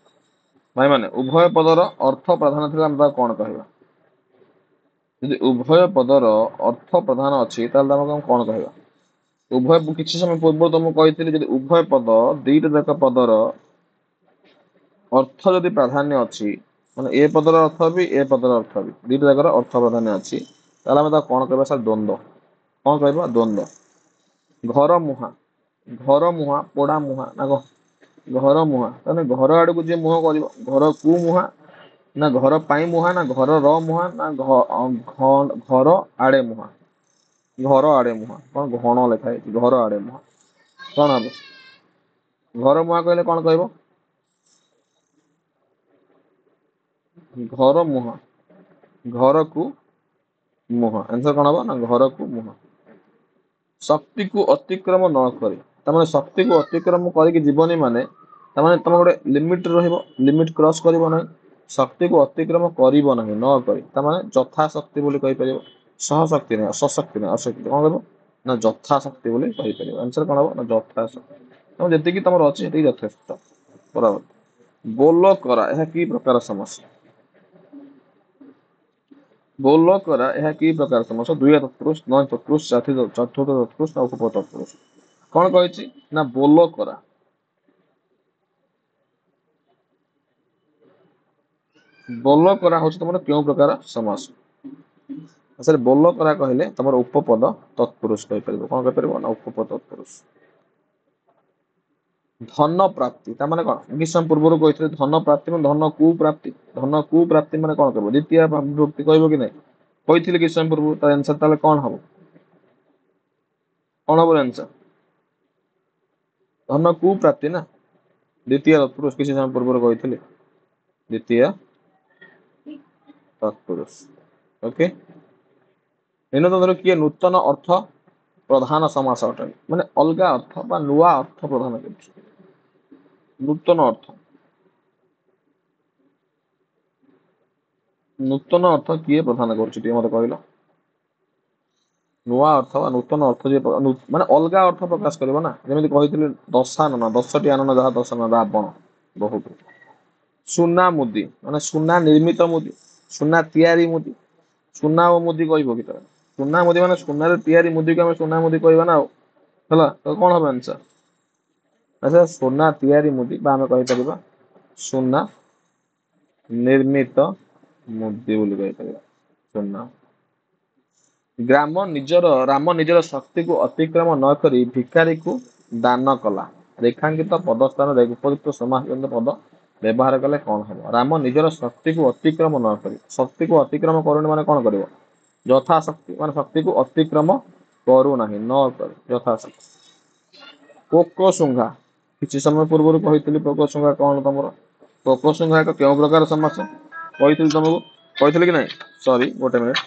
ଭାଇ ମାନେ ଉଭୟ ପଦର ଅର୍ଥ ପ୍ରାଧାନ୍ୟ ଥିଲେ ଆମେ ତାକୁ କଣ କହିବା ଯଦି ଉଭୟ ପଦର ଅର୍ଥ ପ୍ରଧାନ ଅଛି ତାହେଲେ ଆମେ କଣ କହିବା ଉଭୟ କିଛି ସମୟ ପୂର୍ବରୁ ତ ମୁଁ କହିଥିଲି ଯଦି ଉଭୟ ପଦ ଦିଟା ଯାକ ପଦର ଅର୍ଥ ଯଦି ପ୍ରାଧାନ୍ୟ ଅଛି ମାନେ ଏ ପଦର ଅର୍ଥ ବି ଏ ପଦର ଅର୍ଥ ବି ଦିଟା ଯାକର ଅର୍ଥ ପ୍ରାଧାନ୍ୟ ଅଛି ତାହେଲେ ଆମେ ତାକୁ କଣ କହିବା ସାର୍ ଦ୍ୱନ୍ଦ୍ୱ କଣ କହିବା ଦ୍ୱନ୍ଦ୍ୱ ଘର ମୁହାଁ ପୋଡା ମୁହାଁ ନା ଘର ମୁହାଁ ତାହେଲେ ଘର ଆଡକୁ ଯିଏ ମୁହଁ କରିବ ଘର କୁ ମୁହାଁ ନା ଘର ପାଇଁ ମୁହାଁ ନା ଘର ର ମୁହାଁ ନା ଘର ଆଡେ ମୁହାଁ घर आड़े मुहां कौन घण लेखा है घर आड़े मुहां कौन हम घर मुहां कहले कौन कहब घर मुहां घर को मुहां आंसर कौन हम ना घर को मुहां शक्ति को अतिक्रम न करी तमाने शक्ति को अतिक्रम करके जीवनी माने तमाने तुम गोटे लिमिट रहिबो लिमिट क्रॉस करिवो नै शक्ति को अतिक्रम करिवो नै न करी तमाने यथा शक्ति बोली कहि परिबो सह शक्ति नै सशक्ति नै अशक्ति कोन कहबो ना यथा शक्ति बोली कहि परिबो आंसर कोन हबो ना यथा शक्ति तुम जति कि तमर अछि सेति यथेष्ट बराबर बोल करा यह की प्रकार समस्या बोल करा यह की प्रकार समस्या दुई तत्पुरुष नय तत्पुरुष चतुर्थ तत्पुरुष ना उप तत्पुरुष कौन कही ना बोल करा बोल करा हूँ तुम क्यों प्रकार समास सर बोल करा कहले तुम उपपद तत्पुरुष कहीपर कौन कहीपर ना उपपद तत्पुरुष धन प्राप्ति ताने कौन किछ समय पूर्व कही धन प्राप्ति में धन कु प्राप्ति मैंने कौन कह द्वितीय विभक्ति कह कि नहीं कही किछ समय पूर्व तार आंसर ताले कौन हम कौन हम आंसर धन कु प्राप्ति ना द्वितीय तत्पुरुष किसी समय पूर्व कही द्वितीय तत्पुरुष ओके इन तो धर किए नूतन अर्थ प्रधान समास अटे माने अलग अर्थ बा नुआ अर्थ प्रदान कर नूतन अर्थ नूतन अर्थ किए प्रदान कर मत कहल नुआ अर्थ बा नूतन अर्थ जे माने अलग अर्थ प्रकाश करिवो ना जेମିତି कहिथिले दशानन 10टी आनन जहा दशानन रावण बहुत सुना मुदी माने सुना निर्मित मुदी सुना तैयारी मुदी सुना और मुदी कहबो कि तरे सुना मुदी माने सुना रे तैयारी मुदी को हम सुना मुदी कहबा ना हला तो कोन हो आंसर अच्छा सुना तैयारी मुदी बा हम कहि परिबा सुना निर्मित मुदी बोली कहि परिबा सुना राम निजर शक्ति को अतिक्रम न करी भिखारी को दान कला रेखांकित पद स्थान उपयुक्त समास पद व्यवहार कले कौन हम राम निजर शक्ति को अतिक्रम न करी शक्ति को अतिक्रम करूनी माने कौन कर यथा शक्ति मान शक्ति को अतिक्रम करू नाही न कर यथा शक्ति पोको शुंघा किसी समय पूर्व कही पोको शुंघा कौन तुम पोको शुंघा एक क्यों प्रकार समस्या कही तुमको कही कि नहीं सॉरी गोटे मिनिट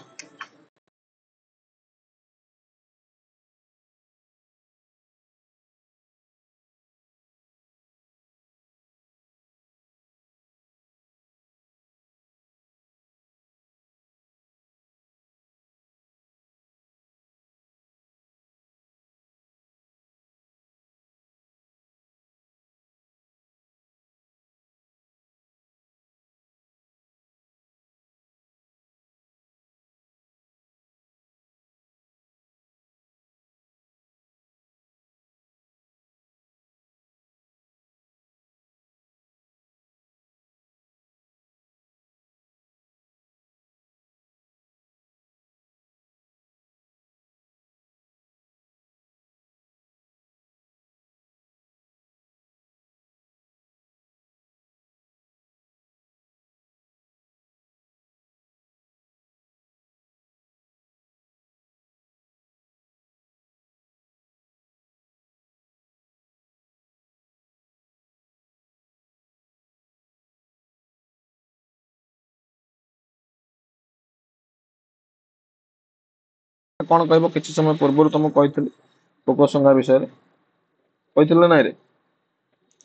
कौन कहब किसी समय पूर्व तुमको कही पोको संघा विषय कही ना रे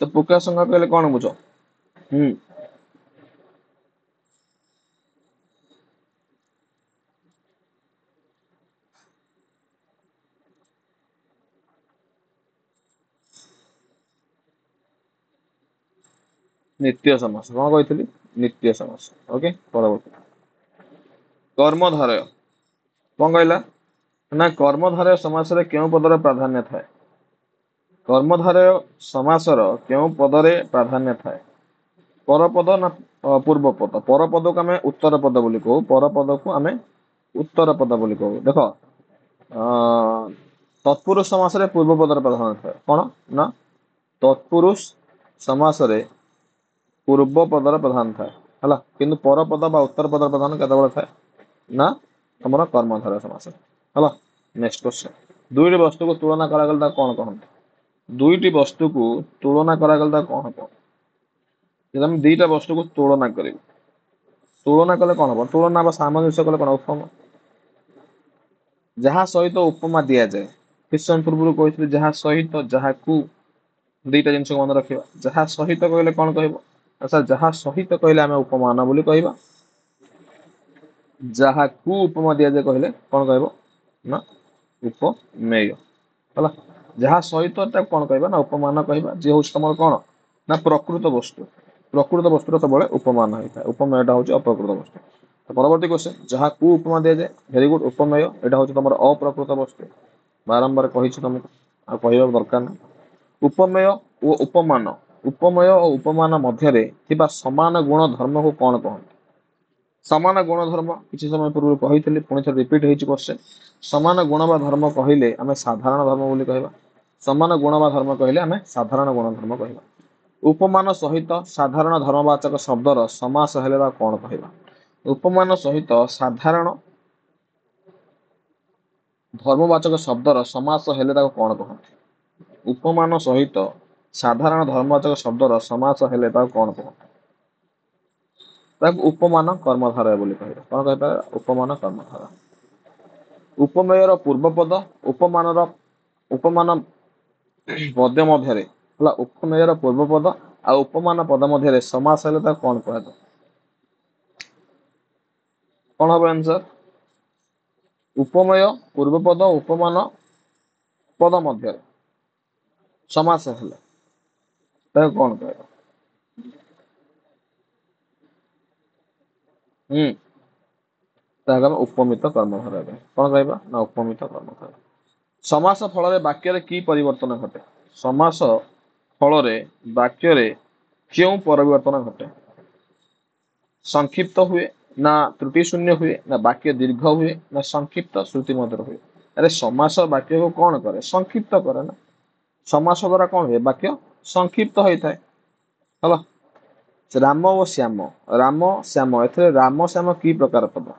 तो पोका संघा कहले कौन बुझ हम्म नित्य समास कौन कही नित्य समास ओके परवर्ती कर्मधारय कौन कहला ना कर्मधारय समास रे क्यों पदर प्राधान्य थाए कर्मधारय समासर क्यों पदरे प्राधान्य थाए परपद ना पूर्व पद परपद को आम उत्तर पद बोली कहू परपद को आम उत्तर पद बोली कहू देख तत्पुरुष समास रे पूर्व पदर प्राधान्य थाए कौन ना तत्पुरुष समास रे पूर्व पदर प्रधान थाए है किंतु परपद बा उत्तर पदर प्रधान केतବେଳେ थाए ना तुम कर्मधारय समास है नेक्स्ट क्वेश्चन दुईटी वस्तु को तुलना करागले ताको कौन कहते दुईटी वस्तु को तुलना करागले ताको कौन कहते जब हम दुईटा वस्तु को तुलना करिବୁ तुलना कले कौन हम तुलना बा सामंजस्य कले कौन उपमा जहाँ सहित उपमा दिया जाए किछ समय पूर्व कहते जहाँ सहित जहाँ को दुईटा जिनस मन रखा जहाँ सहित कहले कौन कहब अच्छा जहाँ सहित कहले आम उपमान बोली कहबा जहाँ को उपमा दिया जाए कहले कौन कहब ना उपमेय है जहाँ सहित कौन कहबा ना उपमान कहबा जी हूँ तुम कौन ना प्रकृत वस्तु सब उपमान होता है उपमेयटा हूँ अप्रकृत वस्तु तो परवर्ती क्वेश्चन जहाँ को उपमा दि जाए भेरी गुड उपमेय यहाँ हूँ तुम अप्रकृत वस्तु बारंबार कही तुमको आ कह दरकार ना उपमेय और उपमान उपमेय और उपमान मध्य समान गुण धर्म को कौन कहते समान गुण धर्म किसी समय पूर्व कही पुणी थे रिपीट हो क्वेश्चन समान गुण बा धर्म कहले आम साधारण धर्म बोली कहबा समान गुण बा धर्म कहले आम साधारण गुण धर्म कहबा उपमान सहित साधारण धर्मवाचक शब्दर समास हेले बा कौन कहबा उपमान सहित साधारण धर्मवाचक शब्दर समास हेले ताको कौन कहते उपमान सहित साधारण धर्मवाचक शब्दर समास हेले ताको कौन कहते ताको उपमान कर्मधारय बोली कहबा कौन कहता उपमान कर्मधारय उपमेयर पूर्वपद उपमान उपमान पद मध्य उपमेयर पूर्वपद आ उपमान पद मध्य समास हेले ताको कौन कहता कौन हम आंसर उपमेय पूर्वपद उपमान पद मध्य समास हेले ताको कौन कहता उपमित कर्मधारय कौन कहबा ना उपमित कर्मधारय समास फल वाक्य की परिवर्तन घटे समास फल वाक्य क्यों परिवर्तन घटे संक्षिप्त हुए ना त्रुटि शून्य हुए ना वाक्य दीर्घ हुए ना संक्षिप्त श्रुति मधुर हुए अरे समास वाक्य को कौन करे संक्षिप्त करे ना समास द्वारा कौन हुए वाक्य संक्षिप्त होता है हला राम और श्याम ए राम श्याम की प्रकार पद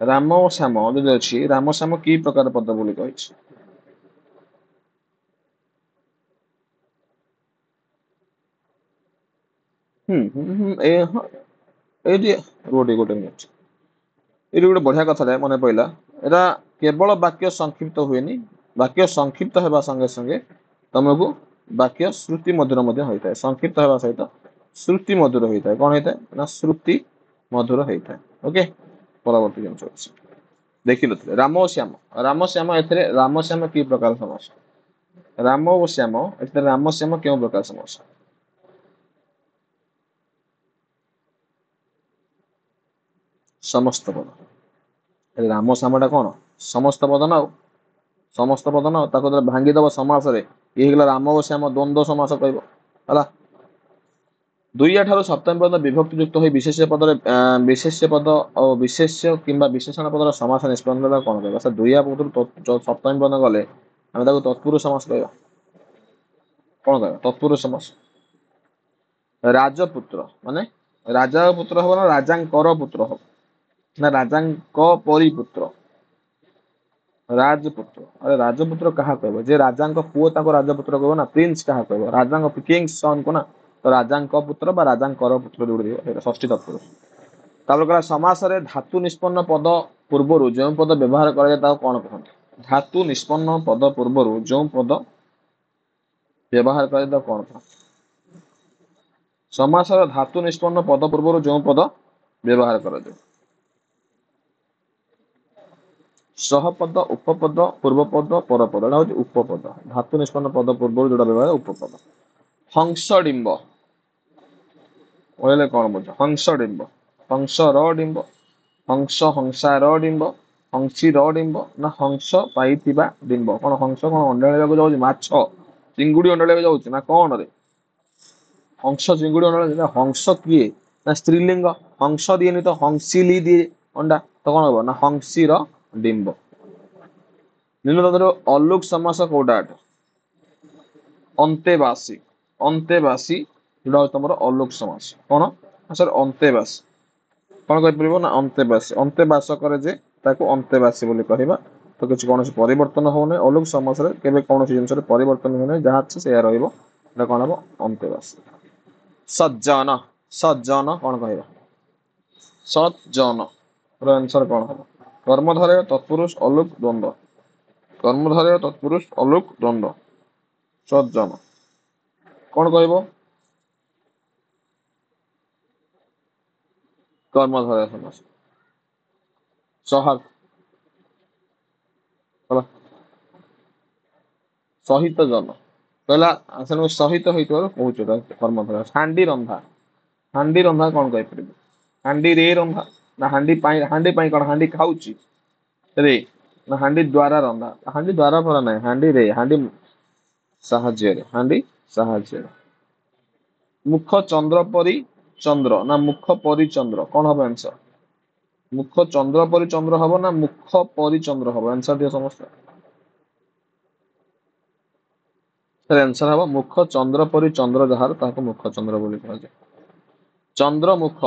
राम और श्याम जो अच्छी राम श्याम की प्रकार पद बोली कही गोटे गोटे मिनट ये गोटे बढ़िया कथा मन पड़ा यहाँ केवल वाक्य संक्षिप्त हुए वाक्य संक्षिप्त होगा संगे संगे तुमको वाक्य श्रुति मधुर होता है संक्षिप्त होगा सहित श्रुति मधुर होता है कौन होता है ना श्रुति मधुर होता है ओके परवर्ती जिन देखी नी राम और श्याम राम श्याम कि प्रकार समास राम और श्याम राम श्याम क्यों प्रकार समास समस्त पद राम श्यामटा कौन समस्त पद ना समस्त पद ना भांगीदेव समास ये राम और श्याम द्वंद्व समास कह दुईया ठारू सप्तमी पद विभक्ति युक्त हो विशेष्य पद विशेष्य पद और विशेष्य किंबा विशेषण पदर समास निष्पन्न कौन कह दुईया पद सप्तमी पद गले आम तत्पुरुष समास कह कौन कह तत्पुरुष समास राजपुत्र माने राजा पुत्र हम ना राजांकर पुत्र हम ना राजांपुत्र राजपुत्र अरे राजपुत्र क्या कह जे राजा पुओ राजपुत्र कह ना प्रिंस क्या कह राजा किंग्स सन को ना तो राजा पुत्र बा राजांकर पुत्र जोड़ षष्ठी तत्पुरुष कहला समास धातु निष्पन्न पद पूर्वर जो पद व्यवहार करें कौन कहते धातु निष्पन्न पद पूर्वर जो पद व्यवहार करें कौन कहते समास धातु निष्पन्न पद पूर्वर जो पद व्यवहार कर सहपद उपपद पूर्वपद परपद यहाँ हूँ उपपद धातु निष्पन्न पद पूर्व जो व्यवहार उपपद हंसडिंब कहले कौन बुझ हंसडिंब हंसर डिंब हंस हंसार डिंब हंसीर डिंब ना हंस पाइथिबा डिंब कौन हंस कौन अंडाळिया जाऊँ माछ चिंगुड़ी अंडाळिया जाऊँ ना कौन रे हंस चिंगुड़ी अंडा हंस किए ना स्त्रीलिंग हंस दिए तो हंसिली दिए अंडा तो कौन हम ना हंसीर डिंब निम्न अलुक समास कौटा अंतेवासी अंतेवासी जो तुम अलुक समास कौन सर अंतेवासी कौन कह ना अंतेवासी अंतेवास करे जे ताको अंतेवासी बोली कहबा तो किसी कौन परिवर्तन होने अलुक समास केवे कौन जिनस परिवर्तन होने जहाँ अच्छे से कौन हम अंत्यवासी सज्जन सज्जन कौन कह सज्जन आंसर कौन हम कर्मधारय तत्पुरुष अलुक द्वंद्व कर्मधारय तत्पुरुष अलुक द्वंद्व सज्जन कौन कह कर्मधारय समास सहाक सहित जन कहला से सहित होता कौन कर्मधारय हांडी रंधा कौन कह हांडी रे रंधा ना हांडी कौन हांडी खाऊची रे ना हांडी द्वारा रंधा हांडी द्वारा भरा ना हांडी रे हांडी साहाଯ୍ୟ हांडी साहाଯ୍ୟ मुख चंद्र परी चंद्र ना मुख परी चंद्र कौन हम आंसर मुख चंद्र परी चंद्र हम ना मुख परी चंद्र हम आंसर दिए समस्त आंसर हम मुख चंद्र परी चंद्र जार ताको मुख चंद्र बोली कहा जाए चंद्रमुख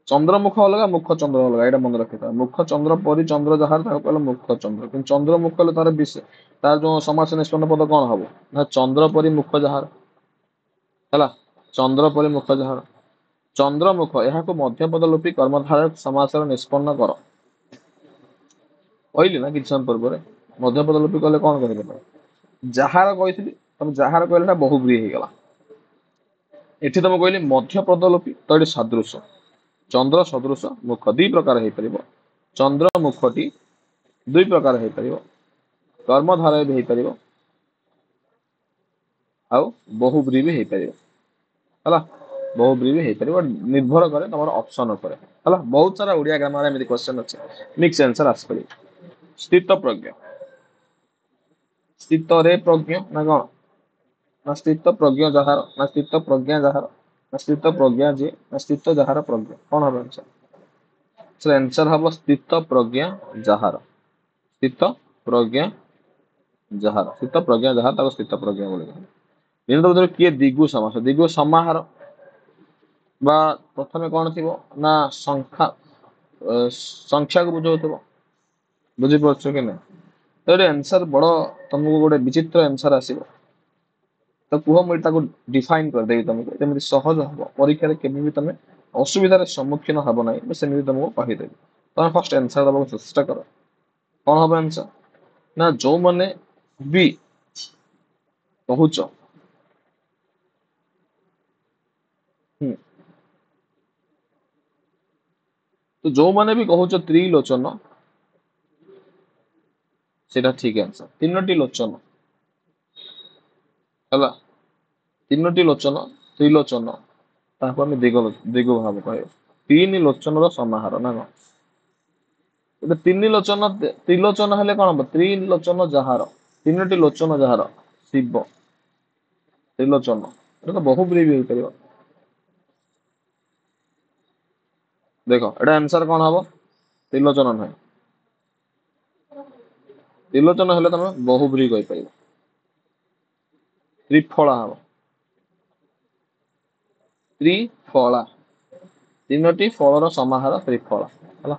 चंद्रमुख अलग मुख चंद्र अलग यहाँ मन रखी मुख चंद्र परी चंद्र जार कहला मुख चंद्र कि चंद्रमुख तार तार जो समास निष्पन्न पद कौन हम ना चंद्र परी मुख जार है चंद्र परी मुख जार चंद्रमुख यहाँ मध्यपद लोपी कर्मधारय समास निष्पन्न कर कहली ना किसी समय पूर्व मध्यपद लोपी कले कौन कह जार कही तुम जार कहला बहुब्री होगा एठी तुम कहली मध्यपद लोपी तो ये सदृश चंद्र सदृश मुख दी प्रकार हो पार चंद्र मुखटी दुई प्रकार हो पार कर्मधारय भी हो पार आउ बहुब्री भी हो पार बहुब्री भी हो पार निर्भर करे तुम ऑप्शन उपर है बहुत सारा ओडिया ग्रामर एमती क्वेश्चन अच्छे मिक्स आंसर आसपार स्थित प्रज्ञ स्थित रे प्रज्ञ ना कौन ना स्थित प्रज्ञ जार ना स्थित प्रज्ञा जार ना स्थित प्रज्ञा जी ना स्थित जार प्रज्ञ कौन हम आंसर आंसर हम स्थित प्रज्ञा जार स्थित प्रज्ञा जार स्थित प्रज्ञा जार स्थित प्रज्ञा बोले किए दिगु समास दिगु समाहार बा प्रथमे कौन थी ना संख्या संख्या को बुझाऊ बुझीपार कि ना तो ये आंसर बड़ तुमको गोटे विचित्र आंसर आसो तो कह मुझे डिफाइन करदेवी तुमको जमी सहज हम परीक्षा के तुम असुविधार सम्मुखीन हम ना सेमती तुमको कहीदेवी तुम फर्स्ट आंसर दबा चेष्टा कर कौन हम आंसर ना जो मैंने भी कहूच तो जो मैंने भी कहूच त्रिलोचन सेटा ठीक आंसर तीनो लोचन है तीनो लोचन त्रिलोचन आम दिग दिग भाव कह तीन लोचन समाहार ना कौन तीन लोचन त्रिलोचन हेले कौन हम त्रिलोचन जार तीनो लोचन जार शिव त्रिलोचन तो बहुब्री भी हो पार देख एटा आंसर कौन हम त्रिलोचन नुहे त्रिलोचन हेले तुम बहुब्री कहीपर त्रिफला हम त्रिफला तीनो फलर समाहार त्रिफला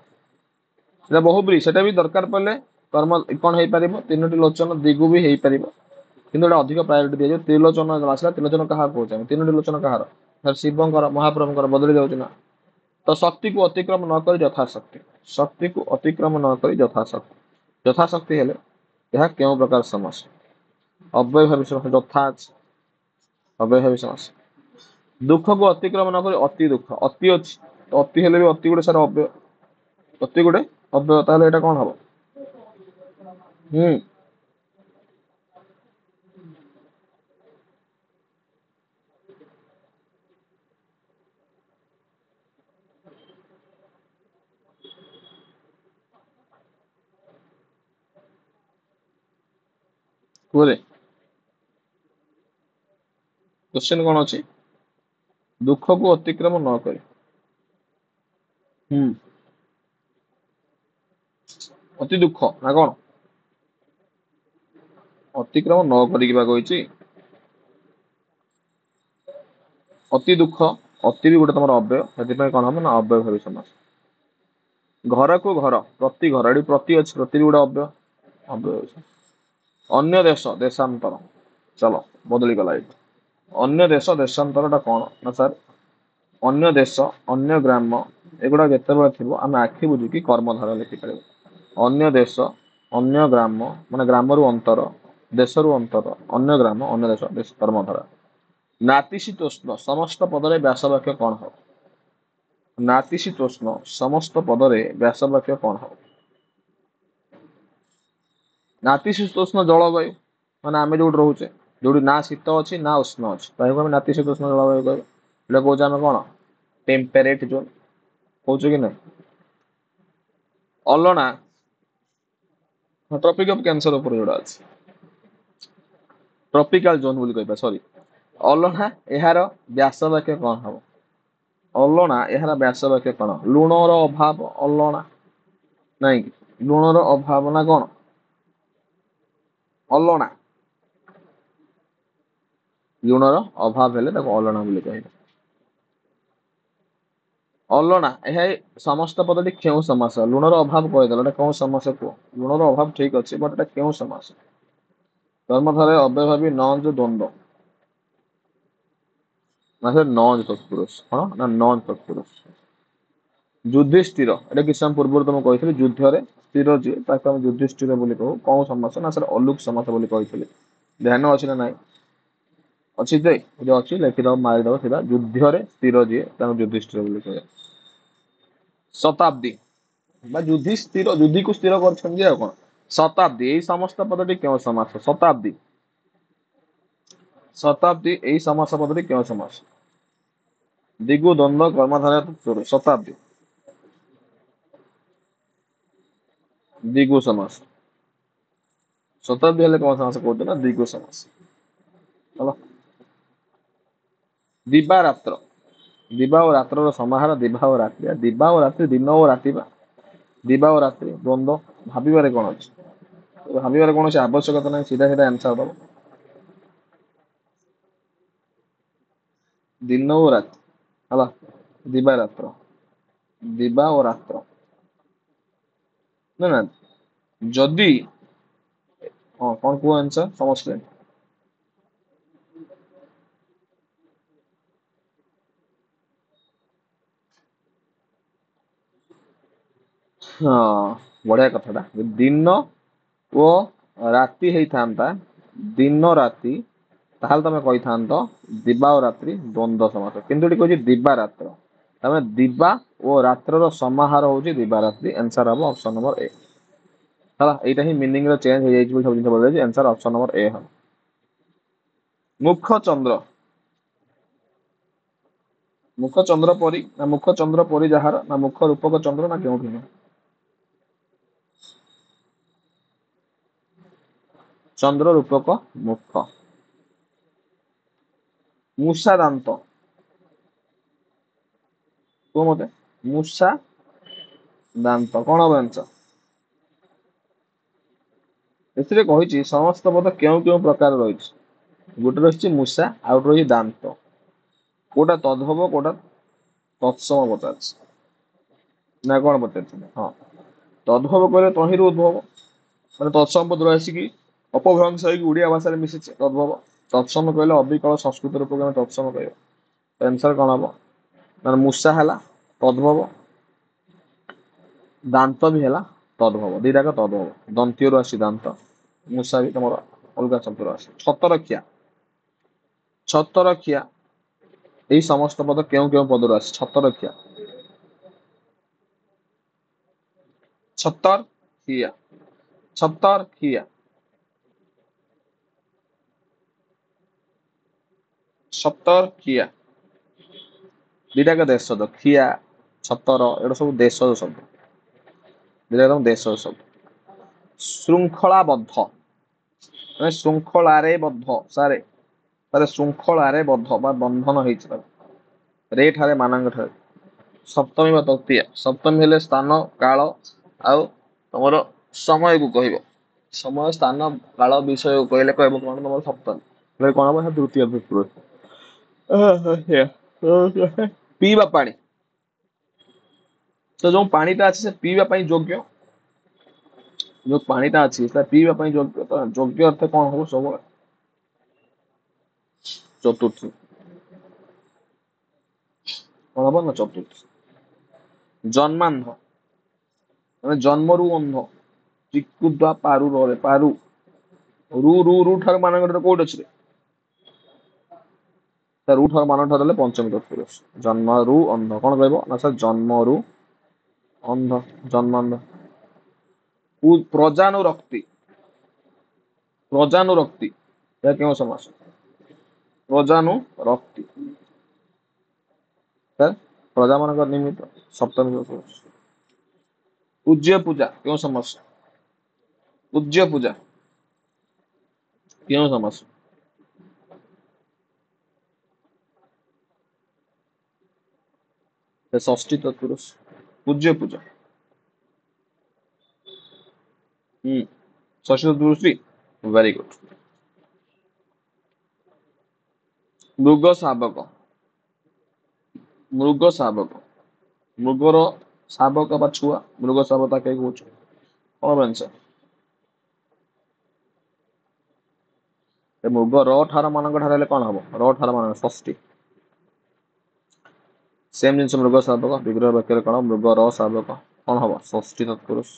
है बहुब्री से भी दरकार पड़े कर्म कौन हो पार तीनो लोचन दिगु भी हो पार कि अधिक प्रायोरिटी दिया त्रिलोचन आसला त्रिलोचन क्या कहे तीनो लोचन कहार शिवंकर महाप्रभुंकर बदली जाऊँ ना तो शक्ति को अतिक्रम नक यथाशक्ति शक्ति को अतिक्रम नक यथाशक्ति यथाशक्ति हेले यह क्यों प्रकार समास अव्ययभावी समास यथा अव्ययभावी समास दुख को अतिक्रम नक अति दुख अति अच्छी तो अति हेले भी अति गोटे सार अव्यय अति गोटे अव्यय ताहले एटा कौन हम बोले क्वेश्चन कौन अच्छी दुख को अतिक्रम न कर अति दुख ना कौन अतिक्रम न करी अति दुख अति भी गोटे तुम अव्यय से कौन हम ना अव्यय भावी समास घर को घर प्रति घर एटी प्रति अच्छी प्रति गुड़ा अव्यय अव्यय ଅଛି। अन्य देश देशांतर चलो बदली गला ये अन्य देश देशांतर टा कौन ना सर अन्य देश अन्य ग्राम एगुड़ा जिते थी आम आखि बुझिकी कर्मधार लिखिपर अन्य देश अन्य ग्राम मान ग्राम रु अंतर देश रु अंतर अन्य ग्राम अन्य देश देश कर्मधारा नातिशीतोष्ण समस्त पदरे व्यास वाक्य कौन हो नातिशीतोष्ण समस्त पदरे व्यास वाक्य कौन हो नातिशीतोष्ण जलवायु माने आमे जो रोचे जो ना शीत अच्छी ना उष्ण अच्छी नातिशीतोष्ण जलवायु कहे कौच आम कौन टेम्परेट जोन कौच कि ना अलना ट्रॉपिक ऑफ कैंसर ऊपर जोड़ा अछि ट्रॉपिकल जोन बोली कहबा सॉरी अलना एहार व्यास वाक्य कौन हो अलना एहार व्यास वाक्य कौन लुणर अभाव अलना नहीं लुणर अभाव ना कौन अलना लुणर अभाव हेले ताको अलना बोली कहबा अलना यह समस्त पदटी क्यों समास लुणर अभाव कहीदेल कौन समास कह लुणर अभाव ठीक अच्छे बट एटा क्यों समास कर्मधारे अव्ययभावी न जो द्वंद्व ना सर नॉन तत्पुरुष हाँ ना नॉन तत्पुरुष युधिष्ठिर एटा किछ समय पूर्व तुम कही युद्ध स्थिर जी ताको हम युधिष्ठिर बोली कहू कौन समास ना सर अलुक समास बोली कही ध्यान अच्छी ना नाई अच्छी जे जो अच्छी लिखिदब मारिदब सीधा युद्ध स्थिर जी युधिष्ठिर बोली कहे शताब्दी युद्धि स्थिर युद्धि को स्थिर कर शताब्दी यही समस्त पदटी क्यों समास शताब्दी शताब्दी यही समास पदटी क्यों समास दिगु द्वंद्व कर्मधारय तत्पुरुष शताब्दी दिगु समास शताब्दी हेले कौन समास कहते ना दिगु समास चलो दिबा रात्र दिबा और रात्र समाहार दिबा और रात्रि दिबा और रात्रि दिन और राति दिबा और रात्रि द्वंद्व भाविबारे कौन अच्छे भाविबारे कौन आवश्यकता ना सीधा सीधा आंसर दब दिन और राति हला दिबा रात्र दिबा और रात्र ना ना जदि हाँ कौन को आंसर समझते हाँ बढ़िया कथाटा दिन ओ राति होता दिन राति ताहले तमे कही था दिबा और रात्रि द्वंद्व समास किंतु कहछि दिबा रात्र तमे दिबा और रात्र समाहार होछि दिबा रात्रि आंसर हम ऑप्शन नंबर ए हला एटा ही मीनिंग रो चेंज हो जाइछि सब जिन बोल आंसर ऑप्शन नंबर ए हम मुख चंद्र मुख चंद्र परी ना मुख चंद्र परी जहार ना मुख रूपक चंद्र ना केउठी चंद्र रूपक मुख मूषा दांत को मते मूषा दांत कौन हम आंसर एथिरे कहिछि समस्त पद केउ केउ प्रकार रहिछि गोटे रहिछि मूषा आ गोटे रहिछि दांत कोटा तद्भव कोटा तत्सम पचारछि ना कौन पचारछि हाँ तद्भव कहले तहिर उद्भव ମାନେ ତତ୍ସମ ପଦରୁ ଆସିକି ଅପଭ୍ରଂଶ ହେଇକି ଓଡ଼ିଆ ଭାଷାରେ ମିଶିଛି ତଦ୍ଭବ ତତ୍ସମ କହିଲେ ଅବିକଳ ସଂସ୍କୃତ ରୂପକୁ ଆମେ ତତ୍ସମ କହିବା ଆନ୍ସର କଣ ହବ ମାନେ ମୂଷା ହେଲା ତଦ୍ଭବ ଦାନ୍ତ ବି ହେଲା ତଦ୍ଭବ ଦିଟାକ ତଦ୍ଭବ ଦନ୍ତ୍ୟରୁ ଆସି ଦାନ୍ତ ମୂଷା ବି ତମର ଅଲଗା ଶବ୍ଦରୁ ଆସେ ଛତରଖିଆ ଏଇ ସମସ୍ତ ପଦ କେଉଁ କେଉଁ ପଦରୁ ଆସେ ଛତରଖିଆ ଛତର ଖିଆ ଛତର ଖିଆ ସତର ଖିଆ ଦିଟାକ ଦେଶ ଶବ୍ଦ ଖିଆ ଛତର ଏଗୁଡ଼ା ସବୁ ଦେଶ ଶବ୍ଦ ଦିଟାକ ଦେଶ ଶବ୍ଦ ଶୃଙ୍ଖଳାବଦ୍ଧ ମାନେ ଶୃଙ୍ଖଳାରେ ବଦ୍ଧ ସାରେ ତାର ଶୃଙ୍ଖଳାରେ ବଦ୍ଧ ବା ବନ୍ଧନ ହେଇଛି ତାର ରେ ଠାରେ ମାନଙ୍କ ଠାରେ ସପ୍ତମୀ ବା ତୃତୀୟା ସପ୍ତମୀ ହେଲେ ସ୍ଥାନ କାଳ ଆଉ ତମର ସମୟକୁ କହିବ ସମୟ ସ୍ଥାନ କାଳ ବିଷୟକୁ କହିଲେ କହିବ କଣ ତମର ସପ୍ତମୀ ହେଲେ କଣ ହବ ତୃତୀୟ ତୃତୀୟ ପିଇବା ପାଣି ତ ଯୋଉ ପାଣିଟା ଅଛି ସେ ପିଇବା ପାଇଁ ଯୋଗ୍ୟ, ଯୋଉ ପାଣିଟା ଅଛି ସେଟା ପିଇବା ପାଇଁ ଯୋଗ୍ୟ, ତ ଯୋଗ୍ୟ ଅର୍ଥ କଣ ହବ ସବୁବେଳେ? ଚତୁର୍ଥୀ। କଣ ହବ ନା ଚତୁର୍ଥୀ। ଜନ୍ମାନ୍ଧ ମାନେ ଜନ୍ମରୁ ଅନ୍ଧ। ଚିକୁ ଦ୍ୱା ପାରୁ ରରେ ପାରୁ ରୁ ଠାରୁ ମାନଙ୍କର କୋଉଠି ଅଛି? ତା ରୁ ଠାରୁ ମାନ ଠାରୁ ହେଲେ ପଞ୍ଚମୀ ତତ୍ପୁରୁଷ। ଜନ୍ମରୁ ଅନ୍ଧ କଣ କହିବ ନା ସାର୍ ଜନ୍ମରୁ ଅନ୍ଧ ଜନ୍ମାନ୍ଧ। ପ୍ରଜାନୁରକ୍ତି ପ୍ରଜାନୁରକ୍ତି ଏହା କେଉଁ ସମାସ? ପ୍ରଜାନୁରକ୍ତି ପ୍ରଜା ମାନଙ୍କର ନିମିତ୍ତ ସପ୍ତମୀ ତତ୍ପୁରୁଷ। ପୂଜ୍ୟ ପୂଜା କେଉଁ ସମାସ? ପୂଜ୍ୟ ପୂଜା କେଉଁ ସମାସ? ଷଷ୍ଠୀ ତତ୍ପୁରୁଷ। ପୂଜ୍ୟ ପୂଜା ଷଷ୍ଠୀ ତତ୍ପୁରୁଷଟି ଭେରି ଗୁଡ୍। ମୃଗ ଶାବକ ମୃଗ ଶାବକ ମୃଗର ଶାବକ ବା ଛୁଆ ମୃଗ ଶାବକ ତାକେ କହୁଛୁ କଣ ଜାଣିଛ? ମୃଗ ର ଠାର ମାନଙ୍କ ଠାରେ ହେଲେ କଣ ହବ? ର ଠାର ମାନଙ୍କ ଷଷ୍ଠୀ। ସେମ ଜିନିଷ ମୃଗ ଶାବକ ବିଗ୍ରହ ବାକ୍ୟରେ କଣ? ମୃଗ ର ଶାବକ କଣ ହବ? ଷଷ୍ଠୀ ତତ୍ପୁରୁଷ।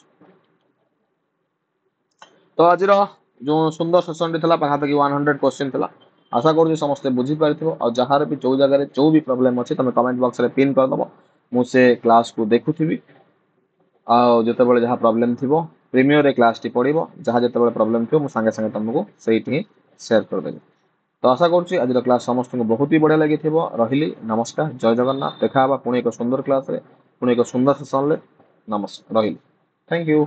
ତ ଆଜିର ଯୋଉ ସୁନ୍ଦର ସେସନଟି ଥିଲା ପାଖାପାଖି 100 କ୍ୱେଶ୍ଚିନ୍ ଥିଲା। ଆଶା କରୁଛି ସମସ୍ତେ ବୁଝିପାରିଥିବ। ଆଉ ଯାହାର ବି ଯୋଉ ଜାଗାରେ ଯୋଉ ବି ପ୍ରୋବ୍ଲେମ ଅଛି ତମେ କମେଣ୍ଟ ବକ୍ସରେ ପିନ୍ କରିଦବ। ମୁଁ ସେ କ୍ଲାସକୁ ଦେଖୁଥିବି। ଆଉ ଯେତେବେଳେ ଯାହା ପ୍ରୋବ୍ଲେମ ଥିବ ପ୍ରିମିୟରରେ କ୍ଲାସଟି ପଢିବ। ଯାହା ଯେତେବେଳେ ପ୍ରୋବ୍ଲେମ ଥିବ ମୁଁ ସାଙ୍ଗେ ସାଙ୍ଗେ ତମକୁ ସେଇଠି ହିଁ ସେୟାର କରିଦେବି। ତ ଆଶା କରୁଛି ଆଜିର କ୍ଲାସ ସମସ୍ତଙ୍କୁ ବହୁତ ହି ବଢିଆ ଲାଗିଥିବ। ରହିଲି ନମସ୍କାର, ଜୟ ଜଗନ୍ନାଥ। ଦେଖା ହବା ପୁଣି ଏକ ସୁନ୍ଦର କ୍ଲାସରେ, ପୁଣି ଏକ ସୁନ୍ଦର ସେସନରେ। ନମସ୍କାର, ରହିଲି। Thank you.